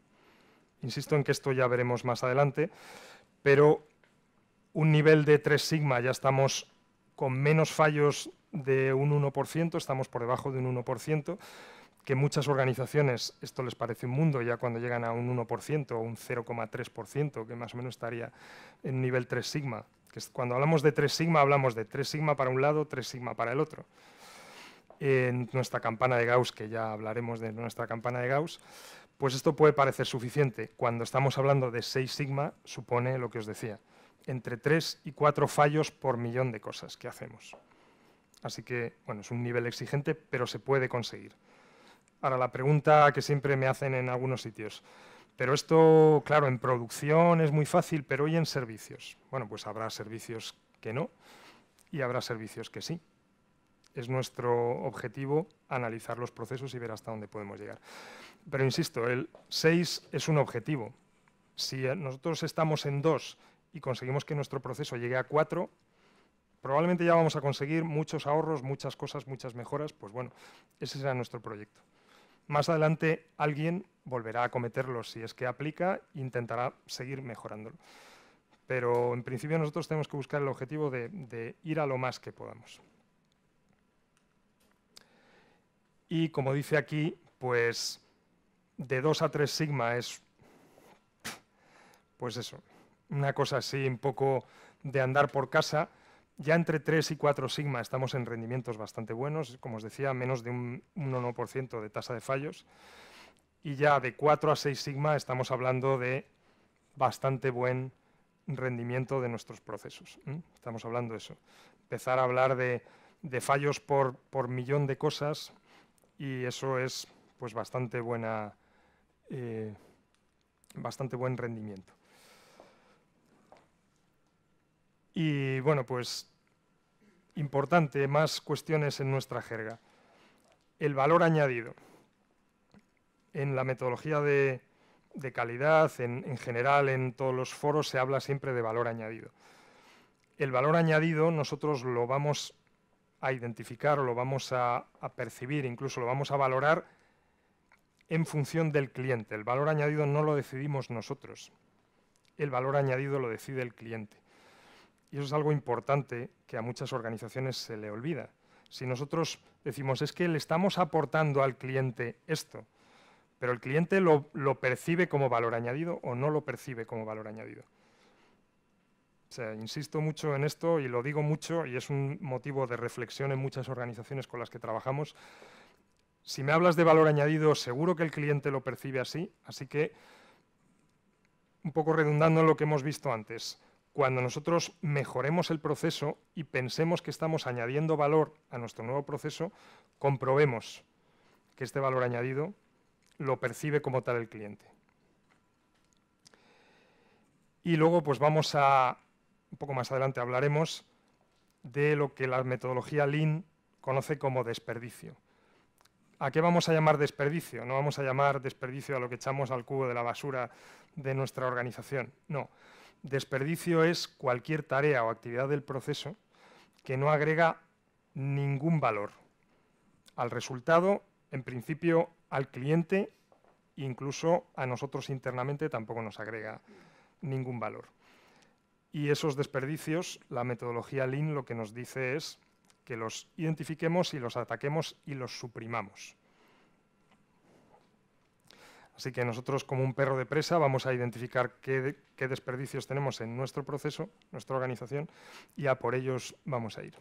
Insisto en que esto ya veremos más adelante, pero un nivel de 3 sigma ya estamos con menos fallos de un 1%, estamos por debajo de un 1%, que muchas organizaciones esto les parece un mundo ya cuando llegan a un 1% o un 0,3%, que más o menos estaría en nivel 3 sigma. Cuando hablamos de 3 sigma, hablamos de 3 sigma para un lado, 3 sigma para el otro. En nuestra campana de Gauss, que ya hablaremos de nuestra campana de Gauss, pues esto puede parecer suficiente. Cuando estamos hablando de 6 sigma, supone lo que os decía, entre 3 y 4 fallos por millón de cosas que hacemos. Así que, bueno, es un nivel exigente, pero se puede conseguir. Ahora, la pregunta que siempre me hacen en algunos sitios, pero esto, claro, en producción es muy fácil, pero ¿y en servicios? Bueno, pues habrá servicios que no y habrá servicios que sí. Es nuestro objetivo analizar los procesos y ver hasta dónde podemos llegar. Pero insisto, el 6 es un objetivo. Si nosotros estamos en 2 y conseguimos que nuestro proceso llegue a 4, probablemente ya vamos a conseguir muchos ahorros, muchas cosas, muchas mejoras. Pues bueno, ese será nuestro proyecto. Más adelante alguien volverá a cometerlos si es que aplica e intentará seguir mejorándolo. Pero en principio nosotros tenemos que buscar el objetivo de ir a lo más que podamos. Y como dice aquí, pues de 2 a 3 sigma es, pues eso, una cosa así un poco de andar por casa, Ya entre 3 y 4 sigma estamos en rendimientos bastante buenos, como os decía, menos de un 1% de tasa de fallos. Y ya de 4 a 6 sigma estamos hablando de bastante buen rendimiento de nuestros procesos. Estamos hablando de eso. Empezar a hablar de fallos por millón de cosas, y eso es pues bastante buen rendimiento. Y bueno, pues importante, más cuestiones en nuestra jerga. El valor añadido. En la metodología de calidad, en general, en todos los foros se habla siempre de valor añadido. El valor añadido nosotros lo vamos a identificar o lo vamos a percibir, incluso lo vamos a valorar en función del cliente. El valor añadido no lo decidimos nosotros, el valor añadido lo decide el cliente. Y eso es algo importante que a muchas organizaciones se le olvida. Si nosotros decimos, es que le estamos aportando al cliente esto, pero el cliente lo percibe como valor añadido o no lo percibe como valor añadido. O sea, insisto mucho en esto y lo digo mucho, y es un motivo de reflexión en muchas organizaciones con las que trabajamos. Si me hablas de valor añadido, seguro que el cliente lo percibe así, así que, un poco redundando en lo que hemos visto antes, cuando nosotros mejoremos el proceso y pensemos que estamos añadiendo valor a nuestro nuevo proceso, comprobemos que este valor añadido lo percibe como tal el cliente. Y luego, pues vamos a, un poco más adelante hablaremos de lo que la metodología Lean conoce como desperdicio. ¿A qué vamos a llamar desperdicio? No vamos a llamar desperdicio a lo que echamos al cubo de la basura de nuestra organización. No. Desperdicio es cualquier tarea o actividad del proceso que no agrega ningún valor al resultado, en principio al cliente, incluso a nosotros internamente tampoco nos agrega ningún valor. Y esos desperdicios, la metodología Lean lo que nos dice es que los identifiquemos y los ataquemos y los suprimamos. Así que nosotros, como un perro de presa, vamos a identificar qué desperdicios tenemos en nuestro proceso, nuestra organización, y a por ellos vamos a ir.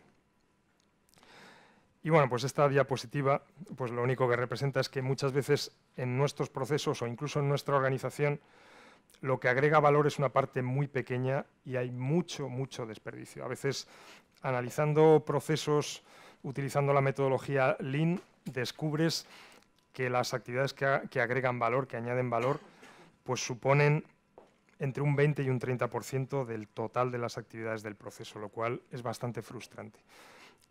Y bueno, pues esta diapositiva, pues lo único que representa es que muchas veces en nuestros procesos o incluso en nuestra organización, lo que agrega valor es una parte muy pequeña y hay mucho desperdicio. A veces, analizando procesos, utilizando la metodología Lean, descubres que las actividades que agregan valor, que añaden valor, pues suponen entre un 20 y un 30% del total de las actividades del proceso, lo cual es bastante frustrante.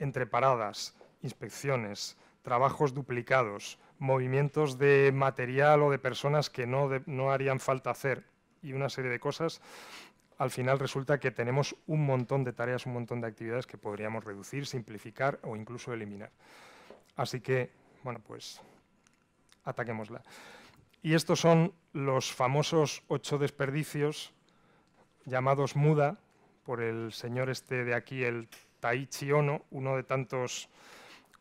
Entre paradas, inspecciones, trabajos duplicados, movimientos de material o de personas que no harían falta hacer y una serie de cosas, al final resulta que tenemos un montón de tareas, un montón de actividades que podríamos reducir, simplificar o incluso eliminar. Así que, bueno, pues ataquémosla. Y estos son los famosos 8 desperdicios llamados MUDA por el señor este de aquí, el Taiichi Ohno, uno de tantos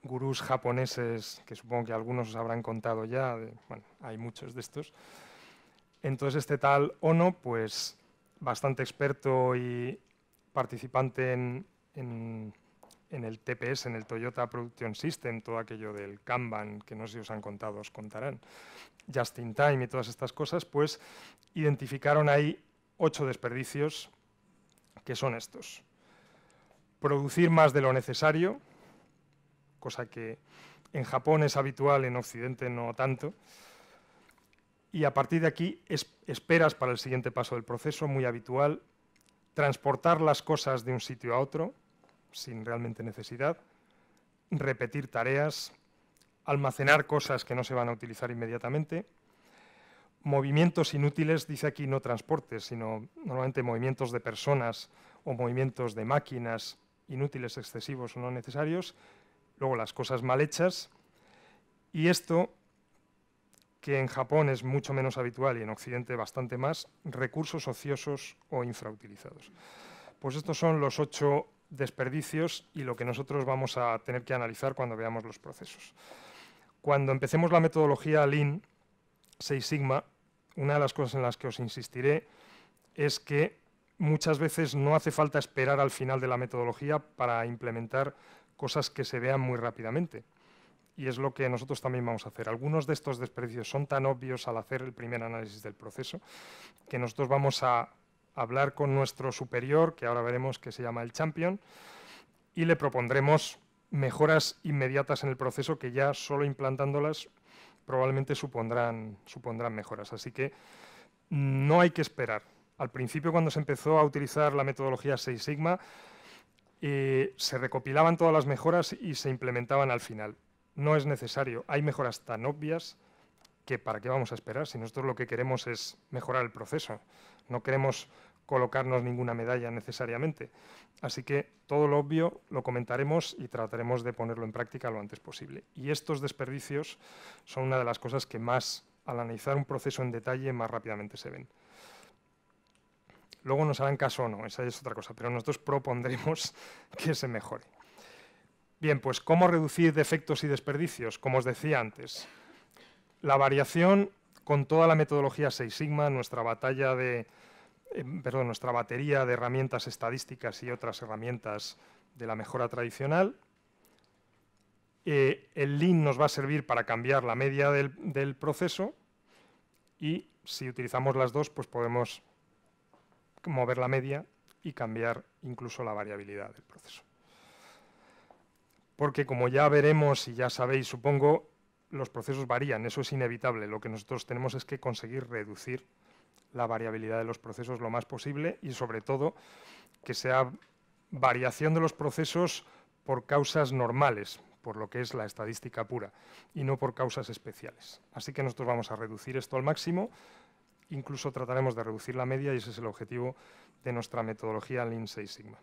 gurús japoneses que supongo que algunos os habrán contado ya. Bueno, hay muchos de estos. Entonces este tal Ohno, pues bastante experto y participante en el TPS, en el Toyota Production System, todo aquello del Kanban, que no sé si os han contado, os contarán, Just in Time y todas estas cosas, pues identificaron ahí 8 desperdicios, que son estos. Producir más de lo necesario, cosa que en Japón es habitual, en Occidente no tanto. Y a partir de aquí, esperas para el siguiente paso del proceso, muy habitual. Transportar las cosas de un sitio a otro, sin realmente necesidad. Repetir tareas. Almacenar cosas que no se van a utilizar inmediatamente. Movimientos inútiles, dice aquí no transportes, sino normalmente movimientos de personas o movimientos de máquinas inútiles, excesivos o no necesarios. Luego las cosas mal hechas. Y esto, que en Japón es mucho menos habitual y en Occidente bastante más, recursos ociosos o infrautilizados. Pues estos son los 8 desperdicios y lo que nosotros vamos a tener que analizar cuando veamos los procesos. Cuando empecemos la metodología Lean, Six Sigma, una de las cosas en las que os insistiré es que muchas veces no hace falta esperar al final de la metodología para implementar cosas que se vean muy rápidamente. Y es lo que nosotros también vamos a hacer. Algunos de estos desperdicios son tan obvios al hacer el primer análisis del proceso que nosotros vamos a hablar con nuestro superior, que ahora veremos que se llama el champion, y le propondremos mejoras inmediatas en el proceso que ya solo implantándolas probablemente supondrán mejoras. Así que no hay que esperar. Al principio, cuando se empezó a utilizar la metodología Six Sigma, se recopilaban todas las mejoras y se implementaban al final. No es necesario. Hay mejoras tan obvias que ¿para qué vamos a esperar? Si nosotros lo que queremos es mejorar el proceso. No queremos colocarnos ninguna medalla necesariamente. Así que todo lo obvio lo comentaremos y trataremos de ponerlo en práctica lo antes posible. Y estos desperdicios son una de las cosas que más, al analizar un proceso en detalle, más rápidamente se ven. Luego nos harán caso o no, esa es otra cosa, pero nosotros propondremos que se mejore. Bien, pues ¿cómo reducir defectos y desperdicios? Como os decía antes, la variación con toda la metodología Six Sigma, nuestra batería de herramientas estadísticas y otras herramientas de la mejora tradicional. El Lean nos va a servir para cambiar la media del proceso y si utilizamos las dos, pues podemos mover la media y cambiar incluso la variabilidad del proceso. Porque como ya veremos y ya sabéis, supongo, los procesos varían, eso es inevitable. Lo que nosotros tenemos es que conseguir reducir la variabilidad de los procesos lo más posible y sobre todo que sea variación de los procesos por causas normales, por lo que es la estadística pura y no por causas especiales. Así que nosotros vamos a reducir esto al máximo, incluso trataremos de reducir la media y ese es el objetivo de nuestra metodología Lean Six Sigma.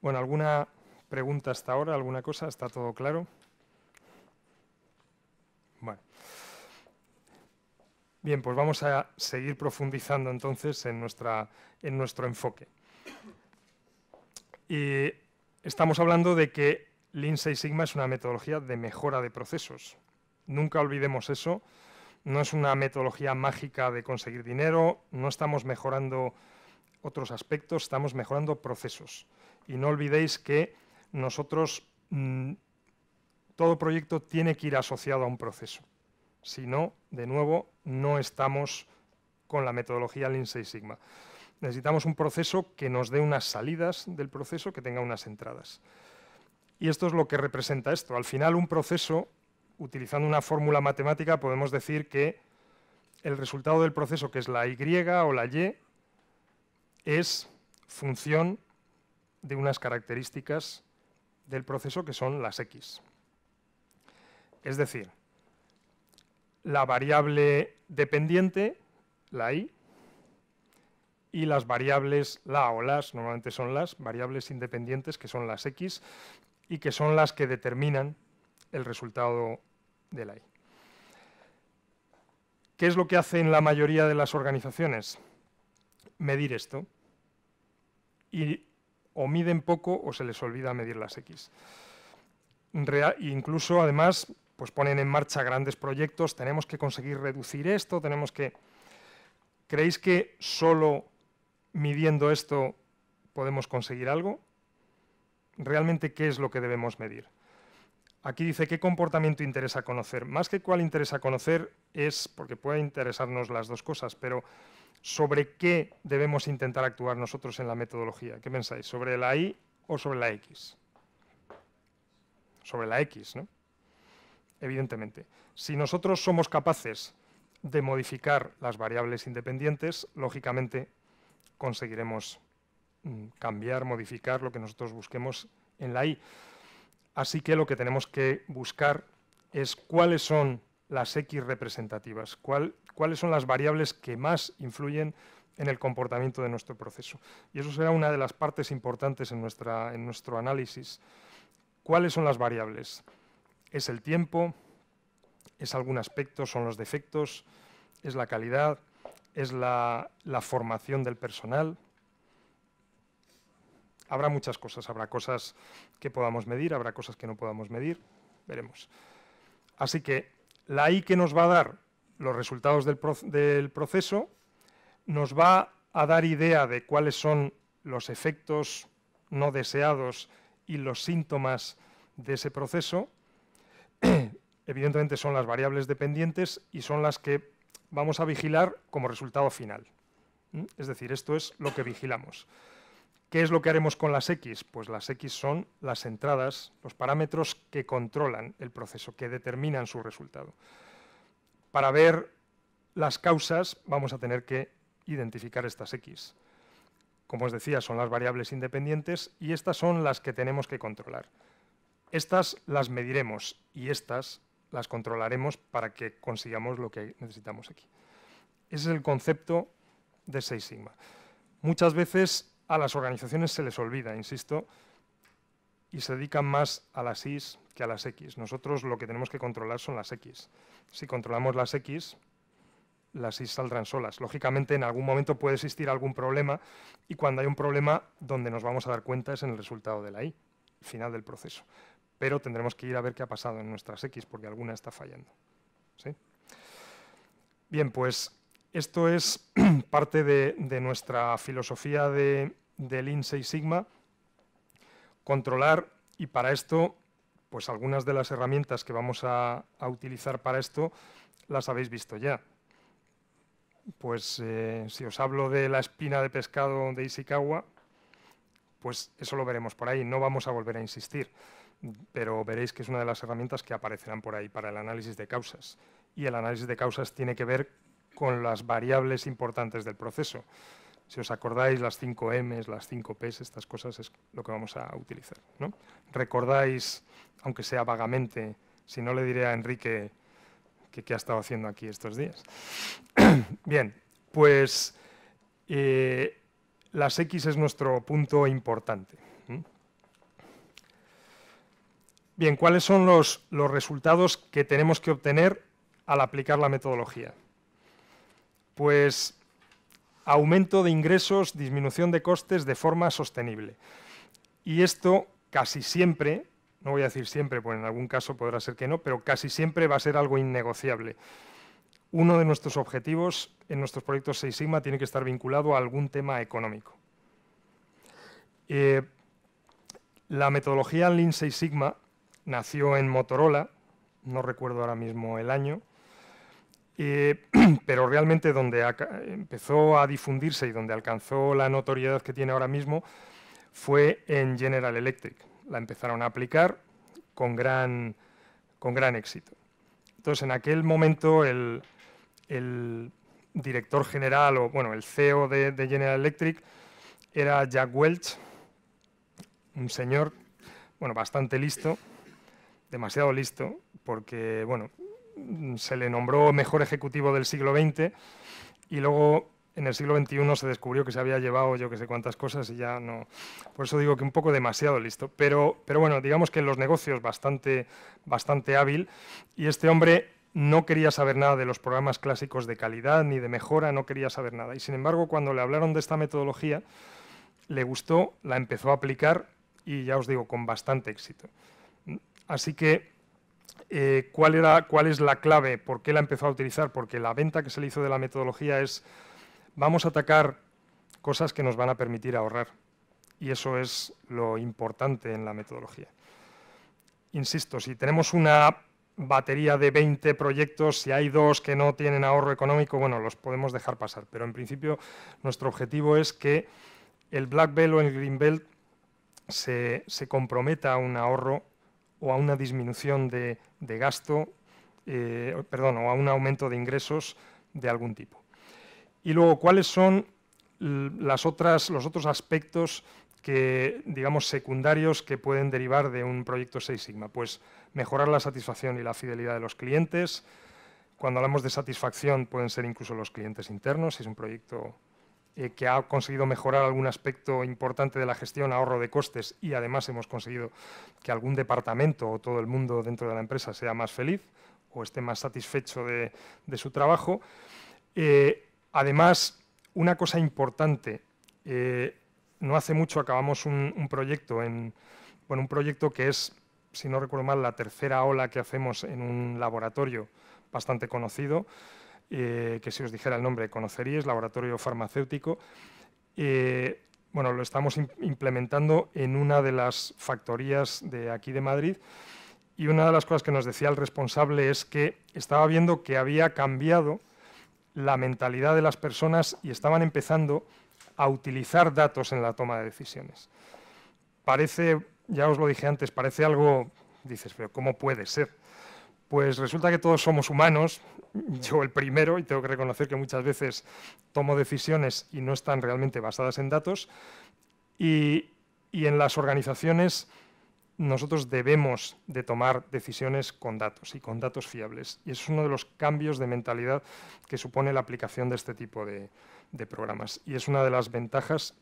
Bueno, ¿alguna pregunta hasta ahora? ¿Alguna cosa? ¿Está todo claro? Bueno. Bien, pues vamos a seguir profundizando entonces en nuestro enfoque. Y estamos hablando de que Lean Six Sigma es una metodología de mejora de procesos. Nunca olvidemos eso. No es una metodología mágica de conseguir dinero, no estamos mejorando otros aspectos, estamos mejorando procesos. Y no olvidéis que nosotros, todo proyecto tiene que ir asociado a un proceso. Si no, de nuevo, no estamos con la metodología Lean Six Sigma. Necesitamos un proceso que nos dé unas salidas del proceso, que tenga unas entradas. Y esto es lo que representa esto. Al final, un proceso, utilizando una fórmula matemática, podemos decir que el resultado del proceso, que es la Y o la Y, es función de unas características del proceso que son las X. Es decir, la variable dependiente, la Y, y las variables, la o las, normalmente son las variables independientes, que son las X, y que son las que determinan el resultado de la Y. ¿Qué es lo que hacen la mayoría de las organizaciones? Medir esto. Y o miden poco o se les olvida medir las X. Incluso, además, pues ponen en marcha grandes proyectos, tenemos que conseguir reducir esto, tenemos que... ¿Creéis que solo midiendo esto podemos conseguir algo? ¿Realmente qué es lo que debemos medir? Aquí dice qué comportamiento interesa conocer. Más que cuál interesa conocer es, porque puede interesarnos las dos cosas, pero ¿sobre qué debemos intentar actuar nosotros en la metodología? ¿Qué pensáis? ¿Sobre la Y o sobre la X? Sobre la X, ¿no? Evidentemente. Si nosotros somos capaces de modificar las variables independientes, lógicamente conseguiremos cambiar, modificar lo que nosotros busquemos en la Y. Así que lo que tenemos que buscar es cuáles son las X representativas, cuáles son las variables que más influyen en el comportamiento de nuestro proceso. Y eso será una de las partes importantes en nuestro análisis. ¿Cuáles son las variables? ¿Es el tiempo? ¿Es algún aspecto? ¿Son los defectos? ¿Es la calidad? ¿Es la formación del personal? Habrá muchas cosas, habrá cosas que podamos medir, habrá cosas que no podamos medir, veremos. Así que la Y que nos va a dar los resultados del proceso, nos va a dar idea de cuáles son los efectos no deseados y los síntomas de ese proceso. Evidentemente son las variables dependientes y son las que vamos a vigilar como resultado final. Es decir, esto es lo que vigilamos. ¿Qué es lo que haremos con las X? Pues las X son las entradas, los parámetros que controlan el proceso, que determinan su resultado. Para ver las causas vamos a tener que identificar estas X. Como os decía, son las variables independientes y estas son las que tenemos que controlar. Estas las mediremos y estas las controlaremos para que consigamos lo que necesitamos aquí. Ese es el concepto de Six Sigma. Muchas veces a las organizaciones se les olvida, insisto, y se dedican más a las Y que a las X. Nosotros lo que tenemos que controlar son las X. Si controlamos las X, las Y saldrán solas. Lógicamente, en algún momento puede existir algún problema y cuando hay un problema, donde nos vamos a dar cuenta es en el resultado de la Y, final del proceso. Pero tendremos que ir a ver qué ha pasado en nuestras X, porque alguna está fallando. ¿Sí? Bien, pues esto es parte de nuestra filosofía de Lean Six Sigma, controlar, y para esto, pues algunas de las herramientas que vamos a utilizar para esto las habéis visto ya. Pues si os hablo de la espina de pescado de Ishikawa, pues eso lo veremos por ahí, no vamos a volver a insistir, pero veréis que es una de las herramientas que aparecerán por ahí para el análisis de causas. Y el análisis de causas tiene que ver con las variables importantes del proceso. Si os acordáis, las 5 M's, las 5 P's, estas cosas es lo que vamos a utilizar, ¿no? Recordáis, aunque sea vagamente, si no le diré a Enrique qué ha estado haciendo aquí estos días. Bien, pues las X es nuestro punto importante. Bien, ¿cuáles son los resultados que tenemos que obtener al aplicar la metodología? Pues aumento de ingresos, disminución de costes de forma sostenible. Y esto casi siempre, no voy a decir siempre, porque en algún caso podrá ser que no, pero casi siempre va a ser algo innegociable. Uno de nuestros objetivos en nuestros proyectos Six Sigma tiene que estar vinculado a algún tema económico. La metodología Lean Six Sigma nació en Motorola, no recuerdo ahora mismo el año, pero realmente donde empezó a difundirse y donde alcanzó la notoriedad que tiene ahora mismo fue en General Electric. La empezaron a aplicar con gran éxito. Entonces, en aquel momento, el director general, o bueno, el CEO de General Electric era Jack Welch, un señor, bueno, bastante listo, demasiado listo, porque, bueno, se le nombró mejor ejecutivo del siglo XX y luego en el siglo XXI se descubrió que se había llevado yo que sé cuántas cosas y ya no... Por eso digo que un poco demasiado listo. Pero bueno, digamos que en los negocios bastante hábil, y este hombre no quería saber nada de los programas clásicos de calidad ni de mejora, no quería saber nada. Y sin embargo, cuando le hablaron de esta metodología, le gustó, la empezó a aplicar y ya os digo, con bastante éxito. Así que ¿cuál es la clave? ¿Por qué la empezó a utilizar? Porque la venta que se le hizo de la metodología es: vamos a atacar cosas que nos van a permitir ahorrar. Y eso es lo importante en la metodología. Insisto, si tenemos una batería de 20 proyectos, si hay 2 que no tienen ahorro económico, bueno, los podemos dejar pasar. Pero en principio nuestro objetivo es que el Black Belt o el Green Belt se comprometa a un ahorro o a una disminución de gasto, o a un aumento de ingresos de algún tipo. Y luego, ¿cuáles son los otros aspectos que, digamos, secundarios que pueden derivar de un proyecto Six Sigma? Pues mejorar la satisfacción y la fidelidad de los clientes. Cuando hablamos de satisfacción, pueden ser incluso los clientes internos, si es un proyecto que ha conseguido mejorar algún aspecto importante de la gestión, ahorro de costes, y además hemos conseguido que algún departamento o todo el mundo dentro de la empresa sea más feliz o esté más satisfecho de su trabajo. Además, una cosa importante, no hace mucho acabamos un proyecto, un proyecto que es, si no recuerdo mal, la tercera ola que hacemos en un laboratorio bastante conocido. que si os dijera el nombre conoceríais, laboratorio farmacéutico. Bueno, lo estamos implementando en una de las factorías de aquí de Madrid, y una de las cosas que nos decía el responsable es que estaba viendo que había cambiado la mentalidad de las personas y estaban empezando a utilizar datos en la toma de decisiones. Parece, ya os lo dije antes, parece algo, dices, pero ¿cómo puede ser? Pues resulta que todos somos humanos, yo el primero, y tengo que reconocer que muchas veces tomo decisiones y no están realmente basadas en datos, y en las organizaciones nosotros debemos de tomar decisiones con datos y con datos fiables. Y es uno de los cambios de mentalidad que supone la aplicación de este tipo de programas. Y es una de las ventajas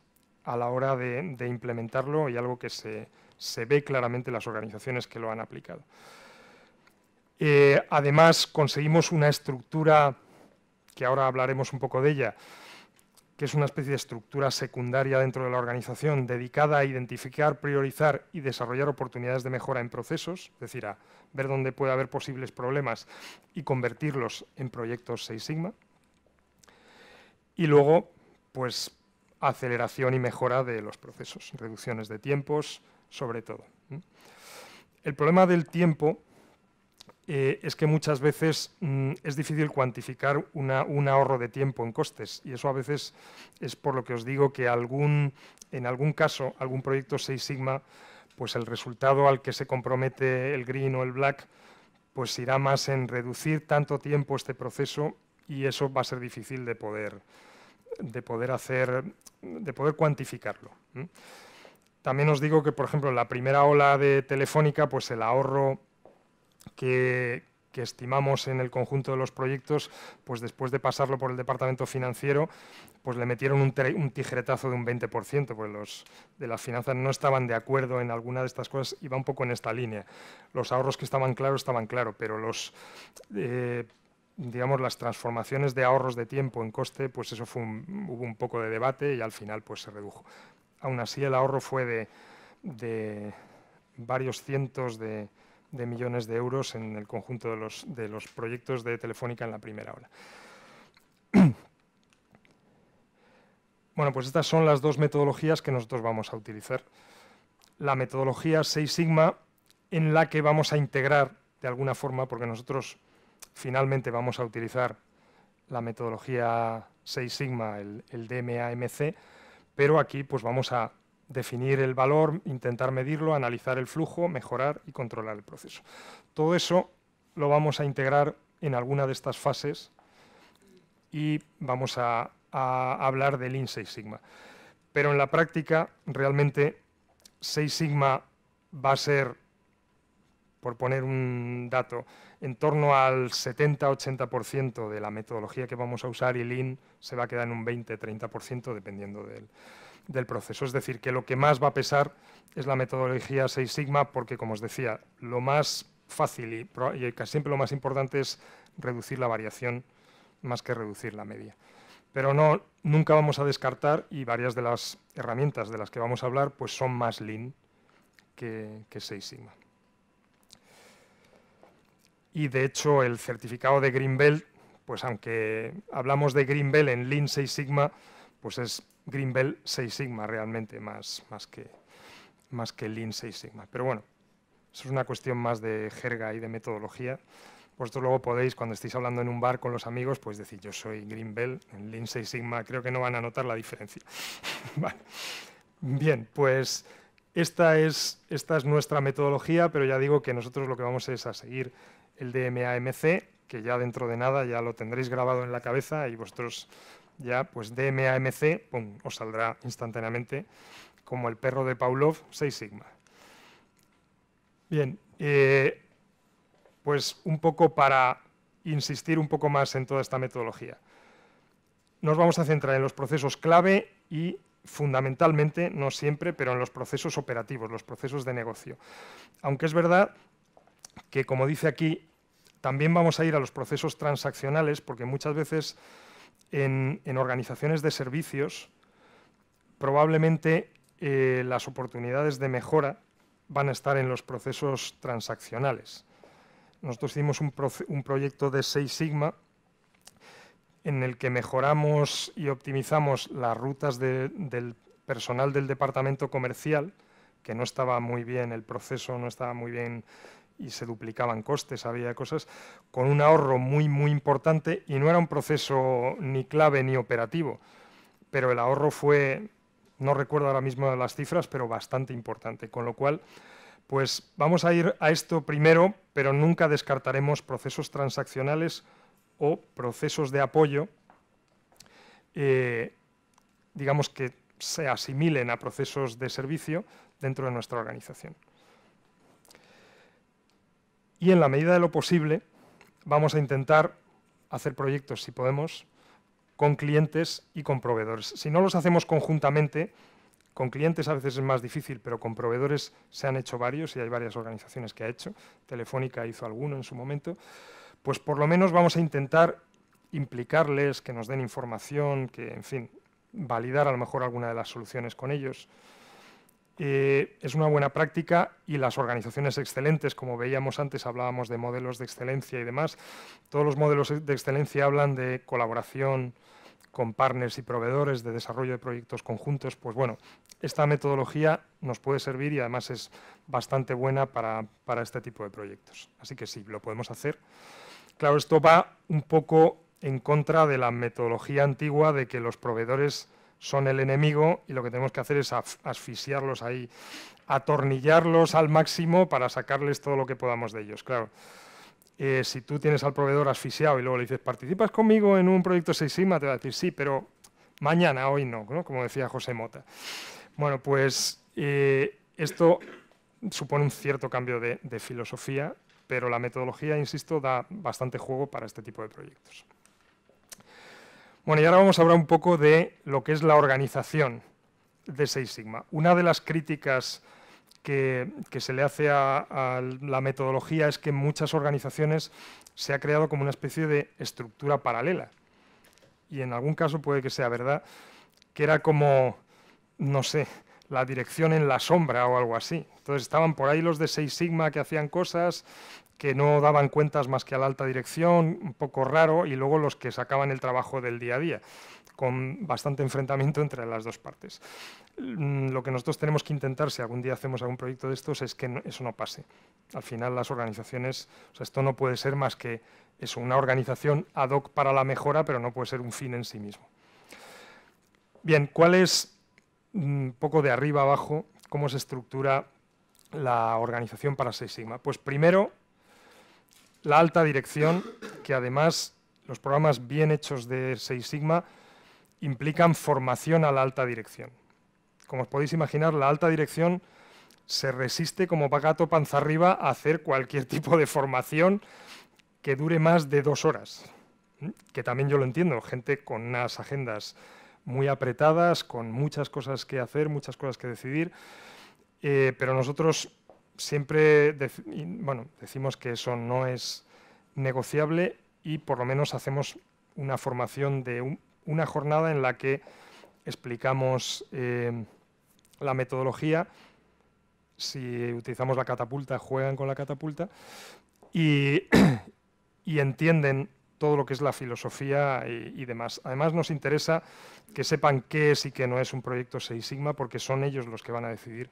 a la hora de implementarlo, y algo que se ve claramente en las organizaciones que lo han aplicado. Además, conseguimos una estructura, que ahora hablaremos un poco de ella, que es una especie de estructura secundaria dentro de la organización dedicada a identificar, priorizar y desarrollar oportunidades de mejora en procesos, es decir, a ver dónde puede haber posibles problemas y convertirlos en proyectos Six Sigma. Y luego, pues, aceleración y mejora de los procesos, reducciones de tiempos, sobre todo. El problema del tiempo es que muchas veces es difícil cuantificar un ahorro de tiempo en costes, y eso a veces es por lo que os digo que en algún caso, algún proyecto Six Sigma, pues el resultado al que se compromete el Green o el Black, pues irá más en reducir tanto tiempo este proceso, y eso va a ser difícil de poder cuantificarlo. También os digo que, por ejemplo, en la primera ola de Telefónica, pues el ahorro que estimamos en el conjunto de los proyectos, pues después de pasarlo por el departamento financiero, pues le metieron un tijeretazo de un 20%, pues los de las finanzas no estaban de acuerdo en alguna de estas cosas, y va un poco en esta línea. Los ahorros que estaban claros, pero digamos, las transformaciones de ahorros de tiempo en coste, pues eso hubo un poco de debate y al final pues se redujo. Aún así, el ahorro fue de varios cientos de millones de euros en el conjunto de los proyectos de Telefónica en la primera ola. Bueno, pues estas son las dos metodologías que nosotros vamos a utilizar. La metodología Six Sigma, en la que vamos a integrar de alguna forma, porque nosotros finalmente vamos a utilizar la metodología Six Sigma, el DMA-MC, pero aquí pues vamos a definir el valor, intentar medirlo, analizar el flujo, mejorar y controlar el proceso. Todo eso lo vamos a integrar en alguna de estas fases y vamos a hablar de Lean Six Sigma. Pero en la práctica, realmente, Six Sigma va a ser, por poner un dato, en torno al 70-80% de la metodología que vamos a usar, y Lean se va a quedar en un 20-30% dependiendo del proceso. Es decir, que lo que más va a pesar es la metodología Six Sigma, porque, como os decía, lo más fácil y casi siempre lo más importante es reducir la variación más que reducir la media. Pero nunca vamos a descartar, y varias de las herramientas de las que vamos a hablar pues son más Lean que Six Sigma. Y de hecho el certificado de Green Belt, pues aunque hablamos de Green Belt en Lean Six Sigma, pues es Green Belt Six Sigma realmente, más que Lean Six Sigma. Pero bueno, eso es una cuestión más de jerga y de metodología. Vosotros luego podéis, cuando estéis hablando en un bar con los amigos, pues decir, yo soy Green Belt, en Lean Six Sigma, creo que no van a notar la diferencia. Vale. Bien, pues esta es nuestra metodología, pero ya digo que nosotros lo que vamos es a seguir el DMA-MC, que ya dentro de nada ya lo tendréis grabado en la cabeza, y vosotros ya, pues DMA-MC, pum, os saldrá instantáneamente como el perro de Pavlov, Six Sigma. Bien, pues un poco para insistir un poco más en toda esta metodología. Nos vamos a centrar en los procesos clave y fundamentalmente, no siempre, pero en los procesos operativos, los procesos de negocio. Aunque es verdad que, como dice aquí, también vamos a ir a los procesos transaccionales, porque muchas veces en organizaciones de servicios probablemente las oportunidades de mejora van a estar en los procesos transaccionales. Nosotros hicimos un proyecto de Six Sigma en el que mejoramos y optimizamos las rutas del personal del departamento comercial, que no estaba muy bien el proceso, no estaba muy bien y se duplicaban costes, había cosas, con un ahorro muy, muy importante, y no era un proceso ni clave ni operativo, pero el ahorro fue, no recuerdo ahora mismo las cifras, pero bastante importante, con lo cual, pues vamos a ir a esto primero, pero nunca descartaremos procesos transaccionales o procesos de apoyo, digamos que se asimilen a procesos de servicio dentro de nuestra organización. Y en la medida de lo posible vamos a intentar hacer proyectos, si podemos, con clientes y con proveedores. Si no los hacemos conjuntamente, con clientes a veces es más difícil, pero con proveedores se han hecho varios y hay varias organizaciones que ha hecho. Telefónica hizo alguno en su momento. Pues por lo menos vamos a intentar implicarles, que nos den información, que, en fin, validar a lo mejor alguna de las soluciones con ellos. Es una buena práctica, y las organizaciones excelentes, como veíamos antes, hablábamos de modelos de excelencia y demás. Todos los modelos de excelencia hablan de colaboración con partners y proveedores, de desarrollo de proyectos conjuntos. Pues bueno, esta metodología nos puede servir y además es bastante buena para este tipo de proyectos. Así que sí, lo podemos hacer. Claro, esto va un poco en contra de la metodología antigua de que los proveedores son el enemigo y lo que tenemos que hacer es asfixiarlos ahí, atornillarlos al máximo para sacarles todo lo que podamos de ellos. Claro, si tú tienes al proveedor asfixiado y luego le dices, ¿participas conmigo en un proyecto Six Sigma? Te va a decir, sí, pero mañana, hoy no, ¿no? Como decía José Mota. Bueno, pues esto supone un cierto cambio de filosofía, pero la metodología, insisto, da bastante juego para este tipo de proyectos. Bueno, y ahora vamos a hablar un poco de lo que es la organización de Six Sigma. Una de las críticas que se le hace a la metodología es que en muchas organizaciones se ha creado como una especie de estructura paralela. Y en algún caso puede que sea verdad, que era como, no sé, la dirección en la sombra o algo así. Entonces estaban por ahí los de Six Sigma que hacían cosas, que no daban cuentas más que a la alta dirección, un poco raro, y luego los que sacaban el trabajo del día a día, con bastante enfrentamiento entre las dos partes. Lo que nosotros tenemos que intentar, si algún día hacemos algún proyecto de estos, es que eso no pase. Al final las organizaciones, o sea, esto no puede ser más que eso, una organización ad hoc para la mejora, pero no puede ser un fin en sí mismo. Bien, ¿cuál es, un poco de arriba abajo, cómo se estructura la organización para Six Sigma? Pues primero, la alta dirección, que además los programas bien hechos de Six Sigma implican formación a la alta dirección. Como os podéis imaginar, la alta dirección se resiste como gato panza arriba a hacer cualquier tipo de formación que dure más de 2 horas. Que también yo lo entiendo, gente con unas agendas muy apretadas, con muchas cosas que hacer, muchas cosas que decidir, pero nosotros siempre decimos que eso no es negociable, y por lo menos hacemos una formación de una jornada en la que explicamos la metodología. Si utilizamos la catapulta, juegan con la catapulta y entienden todo lo que es la filosofía y demás. Además nos interesa que sepan qué es y qué no es un proyecto Six Sigma, porque son ellos los que van a decidir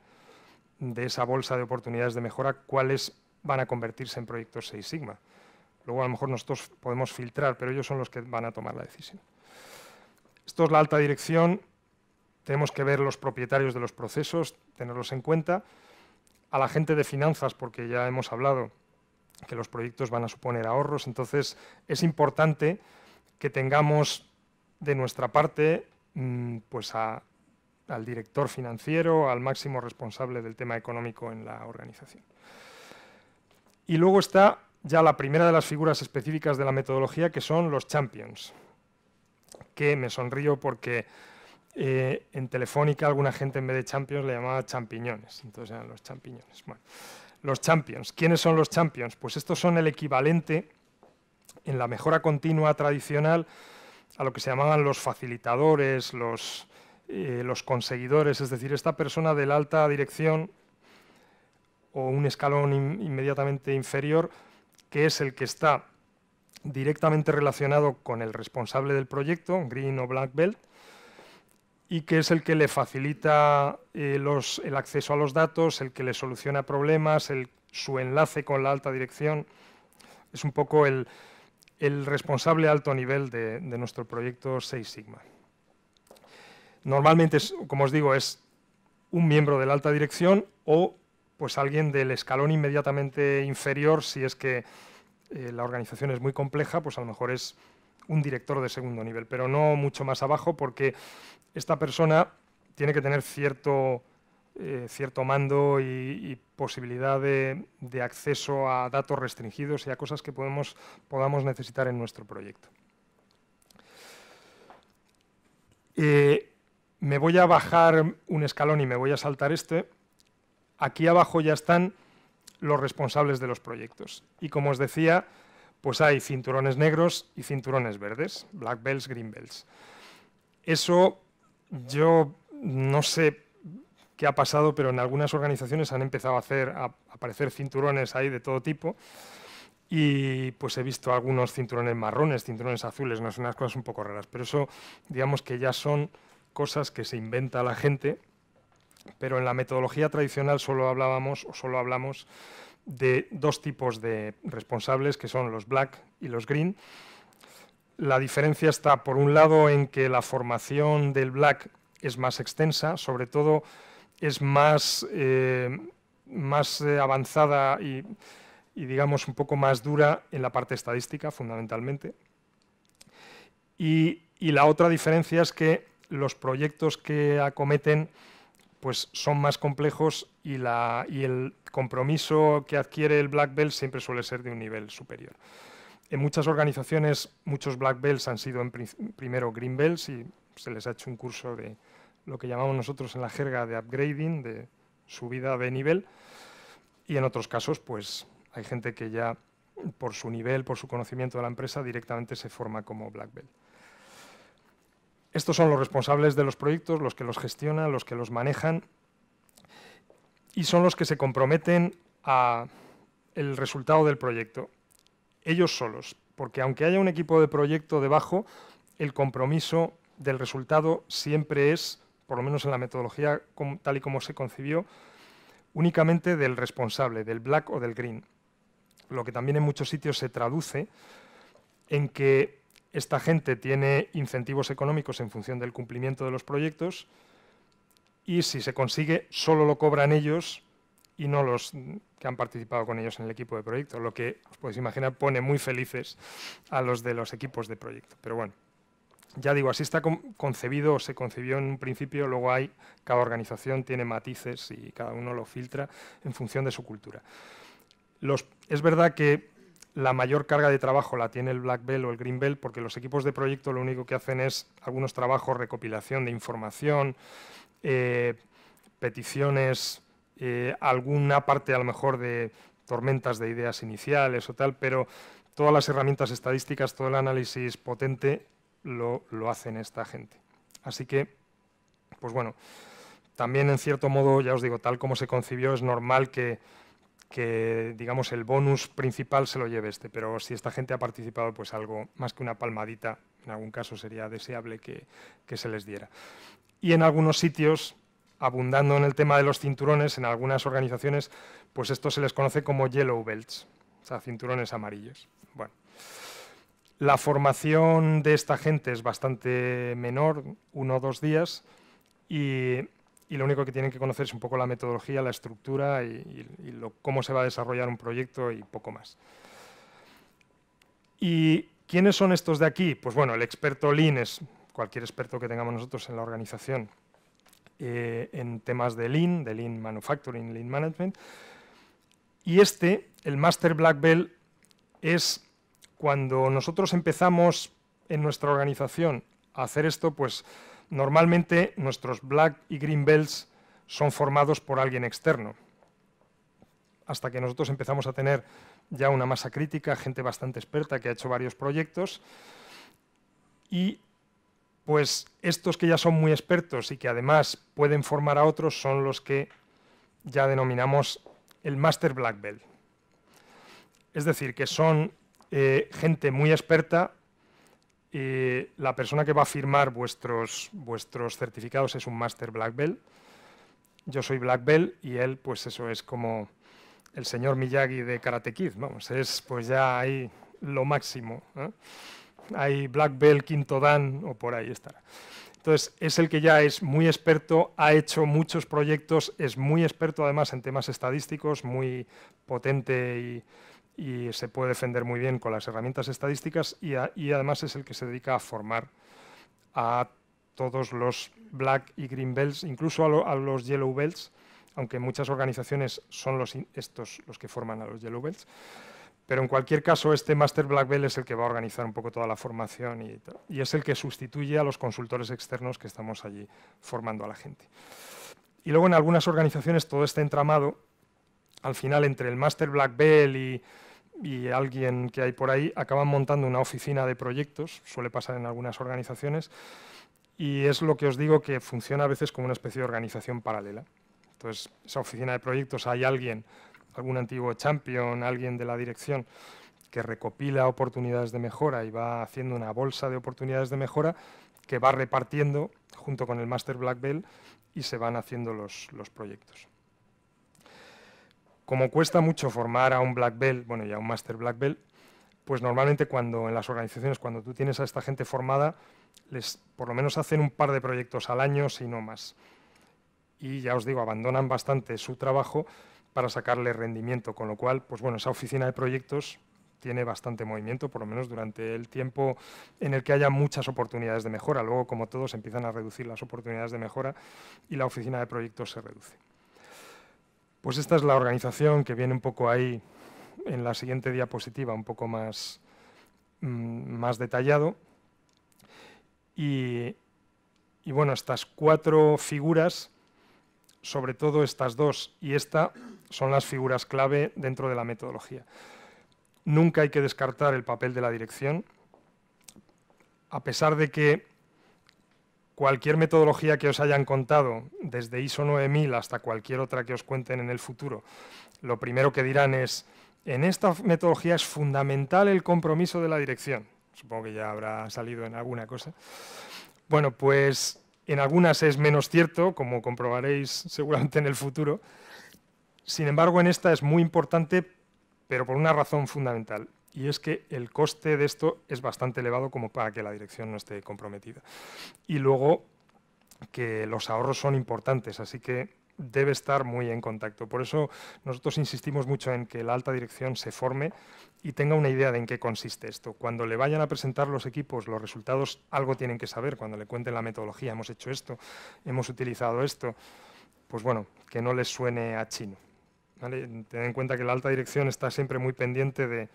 de esa bolsa de oportunidades de mejora cuáles van a convertirse en proyectos Six Sigma. Luego a lo mejor nosotros podemos filtrar, pero ellos son los que van a tomar la decisión. Esto es la alta dirección. Tenemos que ver los propietarios de los procesos, tenerlos en cuenta. A la gente de finanzas, porque ya hemos hablado que los proyectos van a suponer ahorros, entonces es importante que tengamos de nuestra parte pues al director financiero, al máximo responsable del tema económico en la organización. Y luego está ya la primera de las figuras específicas de la metodología, que son los champions, que me sonrío porque en Telefónica alguna gente en vez de champions le llamaba champiñones, entonces eran los champiñones. Bueno, los champions, ¿quiénes son los champions? Pues estos son el equivalente en la mejora continua tradicional a lo que se llamaban los facilitadores, los conseguidores, es decir, esta persona de la alta dirección o un escalón inmediatamente inferior, que es el que está directamente relacionado con el responsable del proyecto, Green o Black Belt, y que es el que le facilita el acceso a los datos, el que le soluciona problemas, su enlace con la alta dirección. Es un poco el responsable a alto nivel de nuestro proyecto Six Sigma. Normalmente, como os digo, es un miembro de la alta dirección o pues alguien del escalón inmediatamente inferior. Si es que la organización es muy compleja, pues a lo mejor es un director de segundo nivel, pero no mucho más abajo, porque esta persona tiene que tener cierto mando y posibilidad de acceso a datos restringidos y a cosas que podamos necesitar en nuestro proyecto. Me voy a bajar un escalón y me voy a saltar este. Aquí abajo ya están los responsables de los proyectos. Y como os decía, pues hay cinturones negros y cinturones verdes, black belts, green belts. Eso yo no sé qué ha pasado, pero en algunas organizaciones han empezado a aparecer cinturones ahí de todo tipo. Y pues he visto algunos cinturones marrones, cinturones azules, no son unas cosas un poco raras, pero eso digamos que ya son cosas que se inventa la gente, pero en la metodología tradicional solo hablamos de dos tipos de responsables, que son los black y los green. La diferencia está, por un lado, en que la formación del black es más extensa, sobre todo es más avanzada y digamos un poco más dura en la parte estadística, fundamentalmente. Y la otra diferencia es que los proyectos que acometen pues son más complejos y el compromiso que adquiere el Black Belt siempre suele ser de un nivel superior. En muchas organizaciones, muchos Black Belts han sido primero Green Belts y se les ha hecho un curso de lo que llamamos nosotros en la jerga de upgrading, de subida de nivel, y en otros casos pues hay gente que ya por su nivel, por su conocimiento de la empresa, directamente se forma como Black Belt. Estos son los responsables de los proyectos, los que los gestionan, los que los manejan y son los que se comprometen a el resultado del proyecto. Ellos solos, porque aunque haya un equipo de proyecto debajo, el compromiso del resultado siempre es, por lo menos en la metodología tal y como se concibió, únicamente del responsable, del black o del green. Lo que también en muchos sitios se traduce en que esta gente tiene incentivos económicos en función del cumplimiento de los proyectos y si se consigue solo lo cobran ellos y no los que han participado con ellos en el equipo de proyecto, lo que os podéis imaginar pone muy felices a los de los equipos de proyecto. Pero bueno, ya digo, así está concebido o se concibió en un principio, luego cada organización tiene matices y cada uno lo filtra en función de su cultura. Es verdad que la mayor carga de trabajo la tiene el Black Belt o el Green Belt porque los equipos de proyecto lo único que hacen es algunos trabajos, recopilación de información, peticiones, alguna parte a lo mejor de tormentas de ideas iniciales o tal, pero todas las herramientas estadísticas, todo el análisis potente lo hacen esta gente. Así que, pues bueno, también en cierto modo, ya os digo, tal como se concibió, es normal que digamos el bonus principal se lo lleve pero si esta gente ha participado, pues algo más que una palmadita, en algún caso sería deseable que se les diera. Y en algunos sitios, abundando en el tema de los cinturones, en algunas organizaciones, pues esto se les conoce como yellow belts, o sea, cinturones amarillos. Bueno, la formación de esta gente es bastante menor, 1 o 2 días, y lo único que tienen que conocer es un poco la metodología, la estructura y cómo se va a desarrollar un proyecto y poco más. ¿Y quiénes son estos de aquí? Pues bueno, el experto Lean es cualquier experto que tengamos nosotros en la organización en temas de Lean Manufacturing, Lean Management. Y el Master Black Belt, es cuando nosotros empezamos en nuestra organización a hacer esto, pues normalmente nuestros Black y Green Belts son formados por alguien externo, hasta que nosotros empezamos a tener ya una masa crítica, gente bastante experta que ha hecho varios proyectos, y pues estos que ya son muy expertos y que además pueden formar a otros son los que ya denominamos el Master Black Belt. Es decir, que son gente muy experta. La persona que va a firmar vuestros certificados es un Master Black Belt. Yo soy Black Belt y él, pues eso, es como el señor Miyagi de Karate Kid, vamos, es pues ya ahí lo máximo, ¿eh? Hay Black Belt, quinto dan o por ahí estará. Entonces, es el que ya es muy experto, ha hecho muchos proyectos, es muy experto además en temas estadísticos, muy potente y se puede defender muy bien con las herramientas estadísticas y además es el que se dedica a formar a todos los Black y Green Belts, incluso a los Yellow Belts, aunque muchas organizaciones son estos los que forman a los Yellow Belts. Pero en cualquier caso, este Master Black Belt es el que va a organizar un poco toda la formación y es el que sustituye a los consultores externos que estamos allí formando a la gente. Y luego en algunas organizaciones todo este entramado, al final entre el Master Black Belt y alguien que hay por ahí, acaban montando una oficina de proyectos, suele pasar en algunas organizaciones, y es lo que os digo que funciona a veces como una especie de organización paralela. Entonces, esa oficina de proyectos hay alguien, algún antiguo champion, alguien de la dirección que recopila oportunidades de mejora y va haciendo una bolsa de oportunidades de mejora que va repartiendo junto con el Master Black Belt y se van haciendo los proyectos. Como cuesta mucho formar a un Black Belt, bueno, y a un Master Black Belt, pues normalmente en las organizaciones, cuando tú tienes a esta gente formada, les por lo menos hacen un par de proyectos al año, si no más. Y ya os digo, abandonan bastante su trabajo para sacarle rendimiento, con lo cual, pues bueno, esa oficina de proyectos tiene bastante movimiento, por lo menos durante el tiempo en el que haya muchas oportunidades de mejora. Luego, como todos, empiezan a reducir las oportunidades de mejora y la oficina de proyectos se reduce. Pues esta es la organización que viene un poco ahí en la siguiente diapositiva, un poco más detallado. Y bueno, estas 4 figuras, sobre todo estas 2 y esta, son las figuras clave dentro de la metodología. Nunca hay que descartar el papel de la dirección, a pesar de que cualquier metodología que os hayan contado, desde ISO 9000 hasta cualquier otra que os cuenten en el futuro, lo primero que dirán es, en esta metodología es fundamental el compromiso de la dirección. Supongo que ya habrá salido en alguna cosa. Bueno, pues en algunas es menos cierto, como comprobaréis seguramente en el futuro. Sin embargo, en esta es muy importante, pero por una razón fundamental, y es que el coste de esto es bastante elevado como para que la dirección no esté comprometida. Y luego que los ahorros son importantes, así que debe estar muy en contacto. Por eso nosotros insistimos mucho en que la alta dirección se forme y tenga una idea de en qué consiste esto. Cuando le vayan a presentar los equipos los resultados, algo tienen que saber. Cuando le cuenten la metodología, hemos hecho esto, hemos utilizado esto, pues bueno, que no les suene a chino, ¿vale? Ten en cuenta que la alta dirección está siempre muy pendiente de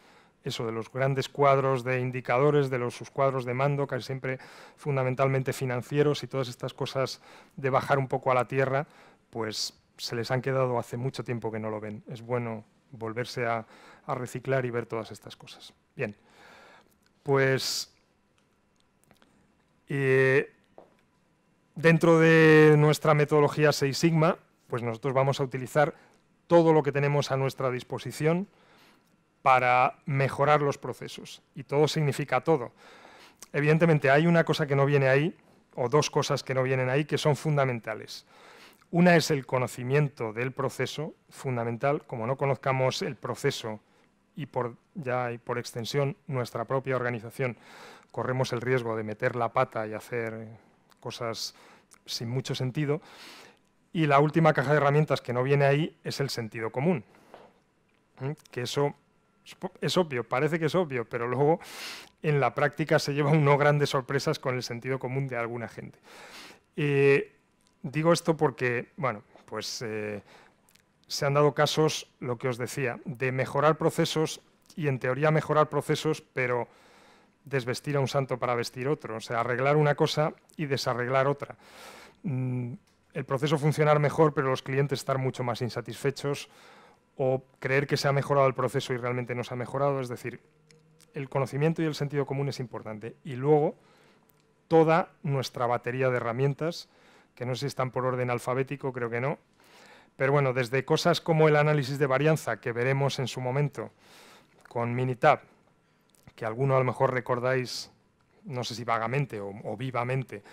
eso, de los grandes cuadros de indicadores, de sus cuadros de mando, casi siempre fundamentalmente financieros, y todas estas cosas de bajar un poco a la tierra, pues se les han quedado hace mucho tiempo que no lo ven. Es bueno volverse a reciclar y ver todas estas cosas. Bien, pues dentro de nuestra metodología Six Sigma, pues nosotros vamos a utilizar todo lo que tenemos a nuestra disposición para mejorar los procesos. Y todo significa todo. Evidentemente hay una cosa que no viene ahí, o 2 cosas que no vienen ahí, que son fundamentales. Una es el conocimiento del proceso, fundamental. Como no conozcamos el proceso y por extensión nuestra propia organización, corremos el riesgo de meter la pata y hacer cosas sin mucho sentido. Y la última caja de herramientas que no viene ahí es el sentido común. Que eso es obvio, parece que es obvio, pero luego en la práctica se lleva unas grandes sorpresas con el sentido común de alguna gente. Digo esto porque, bueno, pues se han dado casos, lo que os decía, de mejorar procesos y en teoría mejorar procesos, pero desvestir a un santo para vestir otro, o sea, arreglar una cosa y desarreglar otra. El proceso funcionar mejor, pero los clientes estar mucho más insatisfechos, o creer que se ha mejorado el proceso y realmente no se ha mejorado. Es decir, el conocimiento y el sentido común es importante. Y luego, toda nuestra batería de herramientas, que no sé si están por orden alfabético, creo que no, pero bueno, desde cosas como el análisis de varianza, que veremos en su momento con Minitab, que alguno a lo mejor recordáis, no sé si vagamente o vivamente,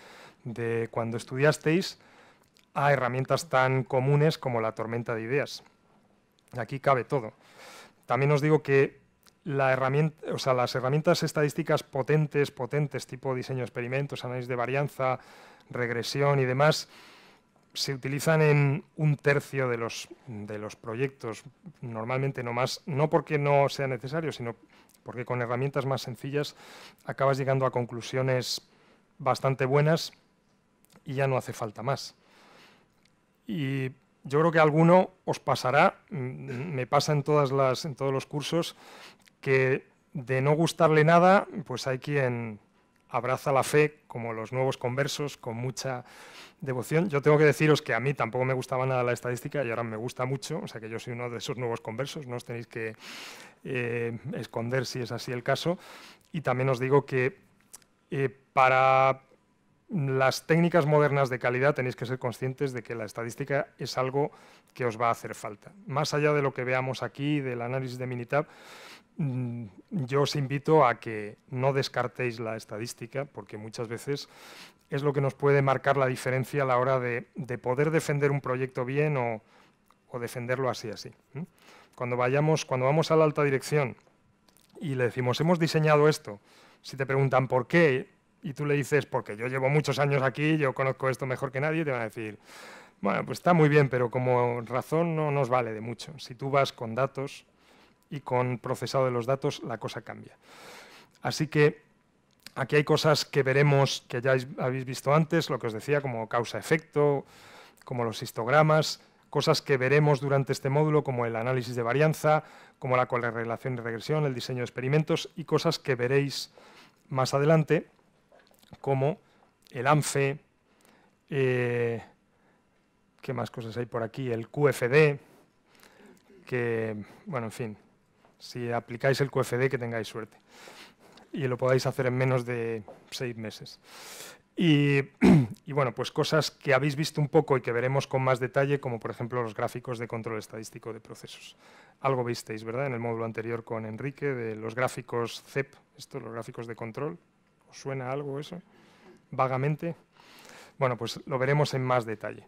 de cuando estudiasteis, a herramientas tan comunes como la tormenta de ideas. Aquí cabe todo. También os digo que las herramientas estadísticas potentes, tipo diseño de experimentos, análisis de varianza, regresión y demás, se utilizan en 1/3 de los proyectos, normalmente no más, no porque no sea necesario, sino porque con herramientas más sencillas acabas llegando a conclusiones bastante buenas y ya no hace falta más. Y yo creo que a alguno os pasará, me pasa en todos los cursos, que de no gustarle nada, pues hay quien abraza la fe, como los nuevos conversos, con mucha devoción. Yo tengo que deciros que a mí tampoco me gustaba nada la estadística y ahora me gusta mucho, o sea que yo soy uno de esos nuevos conversos, no os tenéis que esconder si es así el caso. Y también os digo que para las técnicas modernas de calidad tenéis que ser conscientes de que la estadística es algo que os va a hacer falta. Más allá de lo que veamos aquí, del análisis de Minitab, yo os invito a que no descartéis la estadística, porque muchas veces es lo que nos puede marcar la diferencia a la hora de poder defender un proyecto bien o defenderlo así. Cuando vamos a la alta dirección y le decimos, hemos diseñado esto, si te preguntan por qué, y tú le dices, porque yo llevo muchos años aquí, yo conozco esto mejor que nadie, te van a decir, bueno, pues está muy bien, pero como razón no nos vale de mucho. Si tú vas con datos y con procesado de los datos, la cosa cambia. Así que aquí hay cosas que veremos, que ya habéis visto antes, lo que os decía, como causa-efecto, como los histogramas, cosas que veremos durante este módulo, como el análisis de varianza, como la correlación y regresión, el diseño de experimentos, y cosas que veréis más adelante, como el ANFE, ¿qué más cosas hay por aquí? El QFD, que, bueno, en fin, si aplicáis el QFD, que tengáis suerte. Y lo podáis hacer en menos de 6 meses. Y bueno, pues cosas que habéis visto un poco y que veremos con más detalle, como por ejemplo los gráficos de control estadístico de procesos. Algo visteis, ¿verdad?, en el módulo anterior con Enrique, de los gráficos CEP, los gráficos de control. ¿Os suena algo eso? Vagamente. Bueno, pues lo veremos en más detalle.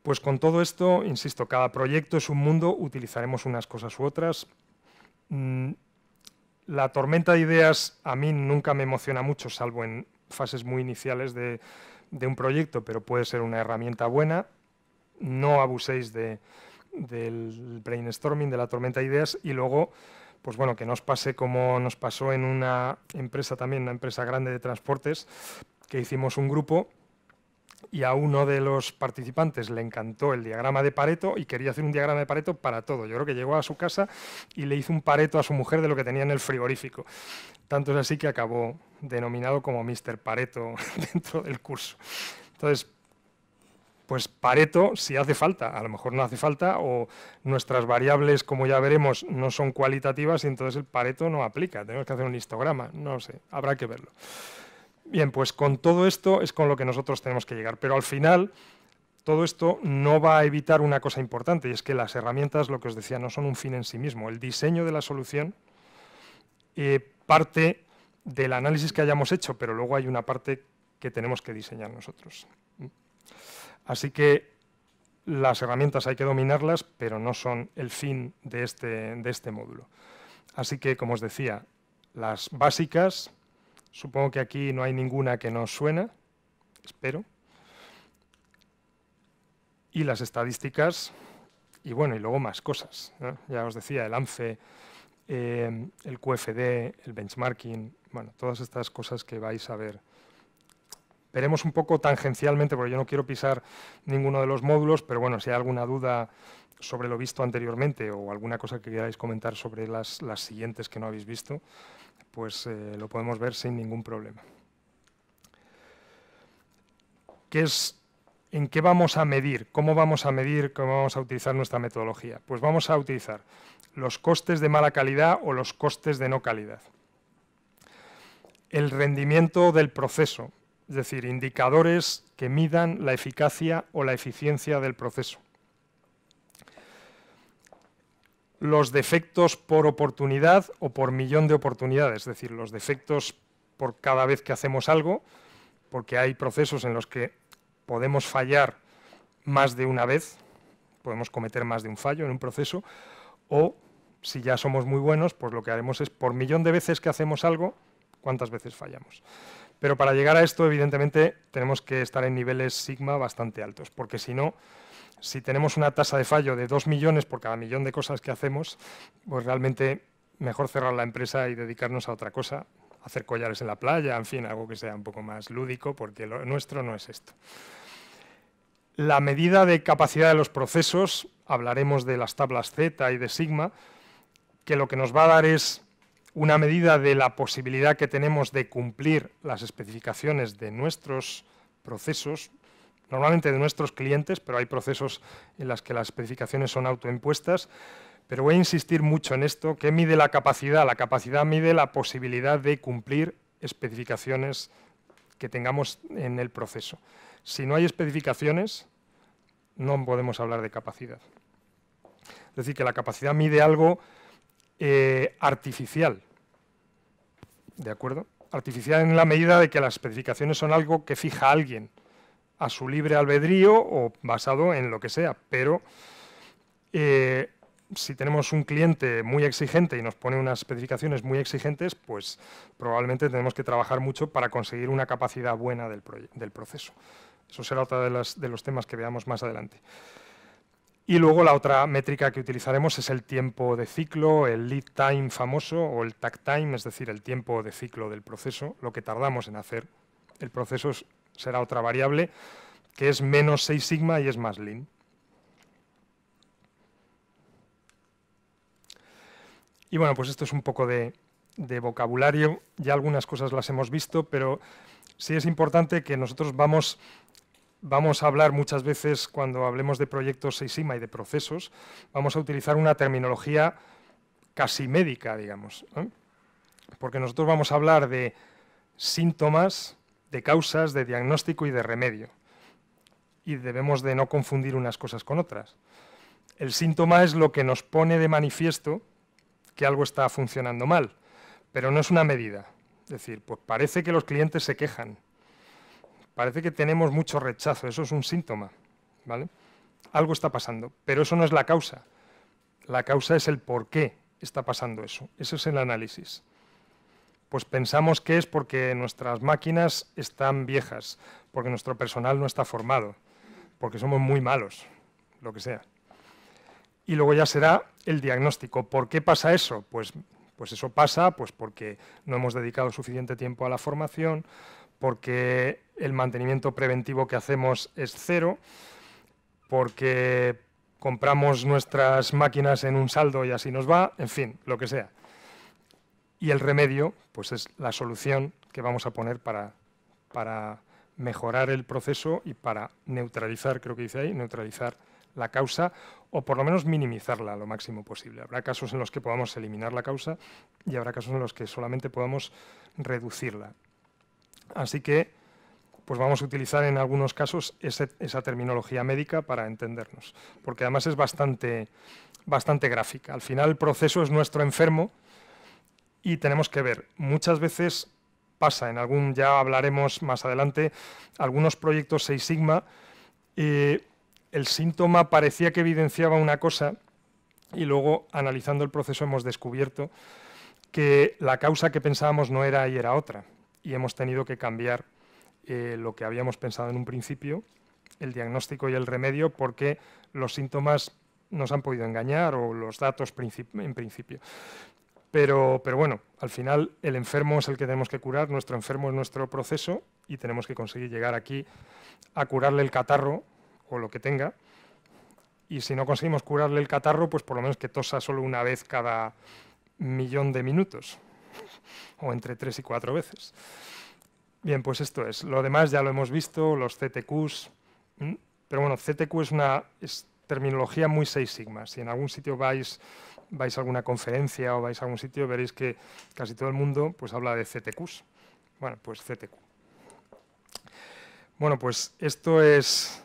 Pues con todo esto, insisto, cada proyecto es un mundo, utilizaremos unas cosas u otras. La tormenta de ideas a mí nunca me emociona mucho, salvo en fases muy iniciales de un proyecto, pero puede ser una herramienta buena. No abuséis del brainstorming, de la tormenta de ideas, y luego, pues bueno, que no os pase como nos pasó en una empresa también, una empresa grande de transportes, que hicimos un grupo y a uno de los participantes le encantó el diagrama de Pareto y quería hacer un diagrama de Pareto para todo. Yo creo que llegó a su casa y le hizo un Pareto a su mujer de lo que tenía en el frigorífico. Tanto es así que acabó denominado como Mr. Pareto dentro del curso. Entonces, pues Pareto si hace falta, a lo mejor no hace falta, o nuestras variables, como ya veremos, no son cualitativas y entonces el Pareto no aplica. Tenemos que hacer un histograma, no sé, habrá que verlo. Bien, pues con todo esto es con lo que nosotros tenemos que llegar, pero al final todo esto no va a evitar una cosa importante, y es que las herramientas, lo que os decía, no son un fin en sí mismo. El diseño de la solución parte del análisis que hayamos hecho, pero luego hay una parte que tenemos que diseñar nosotros. Así que las herramientas hay que dominarlas, pero no son el fin de este módulo. Así que, como os decía, las básicas. Supongo que aquí no hay ninguna que nos suena, espero. Y las estadísticas, y bueno, y luego más cosas, ¿no? Ya os decía, el ANFE, el QFD, el benchmarking, bueno, todas estas cosas que vais a ver. Veremos un poco tangencialmente, porque yo no quiero pisar ninguno de los módulos, pero bueno, si hay alguna duda sobre lo visto anteriormente o alguna cosa que queráis comentar sobre las siguientes que no habéis visto, pues lo podemos ver sin ningún problema. ¿En qué vamos a medir? ¿Cómo vamos a medir? ¿Cómo vamos a utilizar nuestra metodología? Pues vamos a utilizar los costes de mala calidad o los costes de no calidad. El rendimiento del proceso, es decir, indicadores que midan la eficacia o la eficiencia del proceso. los defectos por oportunidad o por millón de oportunidades, es decir, los defectos por cada vez que hacemos algo, porque hay procesos en los que podemos fallar más de una vez, podemos cometer más de un fallo en un proceso, o si ya somos muy buenos, pues lo que haremos es por millón de veces que hacemos algo, cuántas veces fallamos. Pero para llegar a esto, evidentemente, tenemos que estar en niveles sigma bastante altos, porque si no, si tenemos una tasa de fallo de 2 millones por cada millón de cosas que hacemos, pues realmente mejor cerrar la empresa y dedicarnos a otra cosa, hacer collares en la playa, en fin, algo que sea un poco más lúdico, porque lo nuestro no es esto. La medida de capacidad de los procesos, hablaremos de las tablas Z y de sigma, que lo que nos va a dar es una medida de la posibilidad que tenemos de cumplir las especificaciones de nuestros procesos, normalmente de nuestros clientes, pero hay procesos en los que las especificaciones son autoimpuestas, pero voy a insistir mucho en esto. ¿Qué mide la capacidad? La capacidad mide la posibilidad de cumplir especificaciones que tengamos en el proceso. Si no hay especificaciones, no podemos hablar de capacidad. Es decir, que la capacidad mide algo artificial, ¿de acuerdo? Artificial en la medida de que las especificaciones son algo que fija alguien a su libre albedrío o basado en lo que sea, pero si tenemos un cliente muy exigente y nos pone unas especificaciones muy exigentes, pues probablemente tenemos que trabajar mucho para conseguir una capacidad buena del proceso. Eso será otro de los temas que veamos más adelante. Y luego la otra métrica que utilizaremos es el tiempo de ciclo, el lead time famoso o el takt time, es decir, el tiempo de ciclo del proceso, lo que tardamos en hacer. El proceso será otra variable que es menos 6 sigma y es más lean. Y bueno, pues esto es un poco de vocabulario, ya algunas cosas las hemos visto, pero sí es importante que nosotros vamos a hablar muchas veces, cuando hablemos de proyectos 6 sigma y de procesos, vamos a utilizar una terminología casi médica, digamos, ¿eh? Porque nosotros vamos a hablar de síntomas, de causas, de diagnóstico y de remedio. Y debemos de no confundir unas cosas con otras. El síntoma es lo que nos pone de manifiesto que algo está funcionando mal, pero no es una medida. Es decir, pues parece que los clientes se quejan, parece que tenemos mucho rechazo, eso es un síntoma, ¿vale? Algo está pasando, pero eso no es la causa. La causa es el por qué está pasando eso. Eso es el análisis. Pues pensamos que es porque nuestras máquinas están viejas, porque nuestro personal no está formado, porque somos muy malos, lo que sea. Y luego ya será el diagnóstico. ¿Por qué pasa eso? Pues eso pasa porque no hemos dedicado suficiente tiempo a la formación, porque el mantenimiento preventivo que hacemos es cero, porque compramos nuestras máquinas en un saldo y así nos va, en fin, lo que sea. Y el remedio, pues es la solución que vamos a poner para mejorar el proceso y para neutralizar, creo que dice ahí, neutralizar la causa o por lo menos minimizarla lo máximo posible. Habrá casos en los que podamos eliminar la causa y habrá casos en los que solamente podamos reducirla. Así que pues vamos a utilizar en algunos casos esa terminología médica para entendernos, porque además es bastante gráfica. Al final el proceso es nuestro enfermo y tenemos que ver, muchas veces pasa, ya hablaremos más adelante, algunos proyectos 6 sigma, el síntoma parecía que evidenciaba una cosa y luego analizando el proceso hemos descubierto que la causa que pensábamos no era y era otra y hemos tenido que cambiar lo que habíamos pensado en un principio, el diagnóstico y el remedio, porque los síntomas nos han podido engañar o los datos en principio. Pero bueno, al final el enfermo es el que tenemos que curar, nuestro enfermo es nuestro proceso y tenemos que conseguir llegar aquí a curarle el catarro o lo que tenga, y si no conseguimos curarle el catarro, pues por lo menos que tosa solo una vez cada 1.000.000 de minutos, o entre 3 y 4 veces. Bien, pues esto es. Lo demás ya lo hemos visto, los CTQs, pero bueno, CTQ es terminología muy 6 sigma. Si en algún sitio vais a alguna conferencia o vais a algún sitio, veréis que casi todo el mundo pues habla de CTQs. Bueno, pues CTQ. Bueno, pues esto es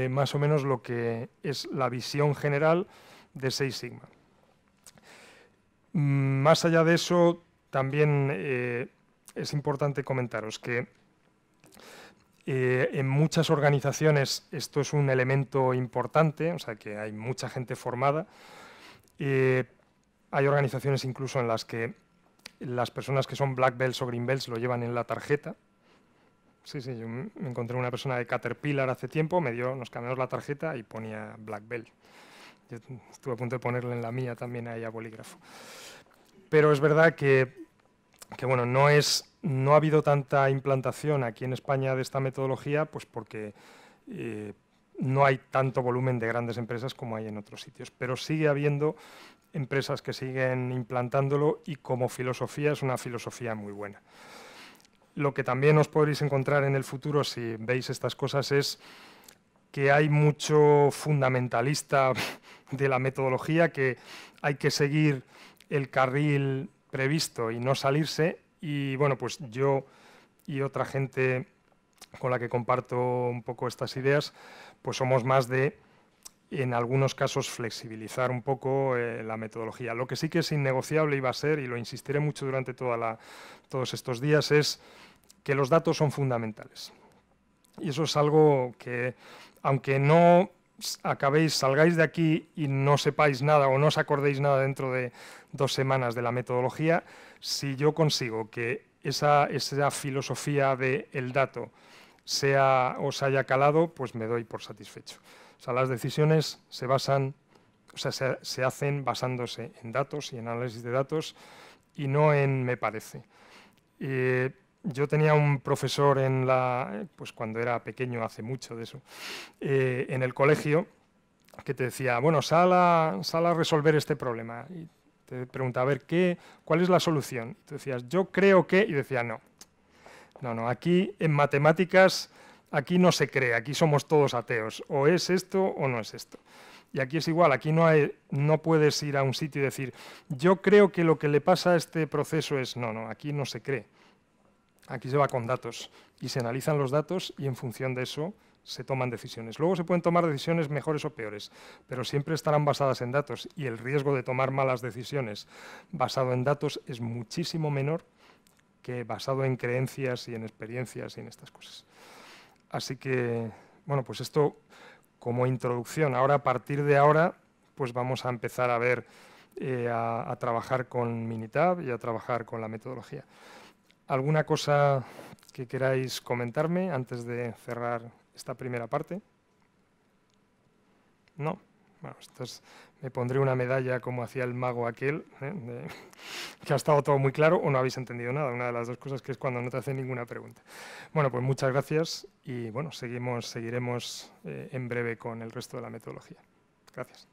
más o menos lo que es la visión general de Six Sigma. Más allá de eso, también es importante comentaros que en muchas organizaciones esto es un elemento importante, o sea que hay mucha gente formada. Hay organizaciones incluso en las que las personas que son black belts o green belts lo llevan en la tarjeta. Sí, yo me encontré una persona de Caterpillar hace tiempo, nos cambiamos la tarjeta y ponía black belt. Yo estuve a punto de ponerle en la mía también ahí a bolígrafo. Pero es verdad que bueno, no ha habido tanta implantación aquí en España de esta metodología, pues porque no hay tanto volumen de grandes empresas como hay en otros sitios. Pero sigue habiendo empresas que siguen implantándolo y como filosofía es una filosofía muy buena. Lo que también os podréis encontrar en el futuro si veis estas cosas es que hay mucho fundamentalista de la metodología, que hay que seguir el carril previsto y no salirse. Y bueno, pues yo y otra gente con la que comparto un poco estas ideas, pues somos más de, en algunos casos, flexibilizar un poco la metodología. Lo que sí que es innegociable y va a ser, y lo insistiré mucho durante todos estos días, es que los datos son fundamentales. Y eso es algo que, aunque no salgáis de aquí y no sepáis nada o no os acordéis nada dentro de 2 semanas de la metodología, si yo consigo que esa filosofía del dato os haya calado, pues me doy por satisfecho. O sea, las decisiones se hacen basándose en datos y en análisis de datos y no en me parece. Yo tenía un profesor pues cuando era pequeño, hace mucho de eso, en el colegio, que te decía, bueno, sal a resolver este problema. Y te preguntaba, a ver, ¿cuál es la solución? Y tú decías, yo creo que, y decía, no, aquí en matemáticas, aquí no se cree, aquí somos todos ateos, o es esto o no es esto. Y aquí es igual, aquí no puedes ir a un sitio y decir, yo creo que lo que le pasa a este proceso es, no, aquí no se cree. Aquí se va con datos y se analizan los datos y en función de eso se toman decisiones. Luego se pueden tomar decisiones mejores o peores, pero siempre estarán basadas en datos y el riesgo de tomar malas decisiones basado en datos es muchísimo menor que basado en creencias y en experiencias y en estas cosas. Así que, bueno, pues esto como introducción. Ahora, a partir de ahora, pues vamos a empezar a ver, a trabajar con Minitab y a trabajar con la metodología. ¿Alguna cosa que queráis comentarme antes de cerrar esta primera parte? ¿No? Bueno, entonces me pondré una medalla como hacía el mago aquel, que ha estado todo muy claro o no habéis entendido nada. Una de las dos cosas, que es cuando no te hacen ninguna pregunta. Bueno, pues muchas gracias y bueno, seguiremos en breve con el resto de la metodología. Gracias.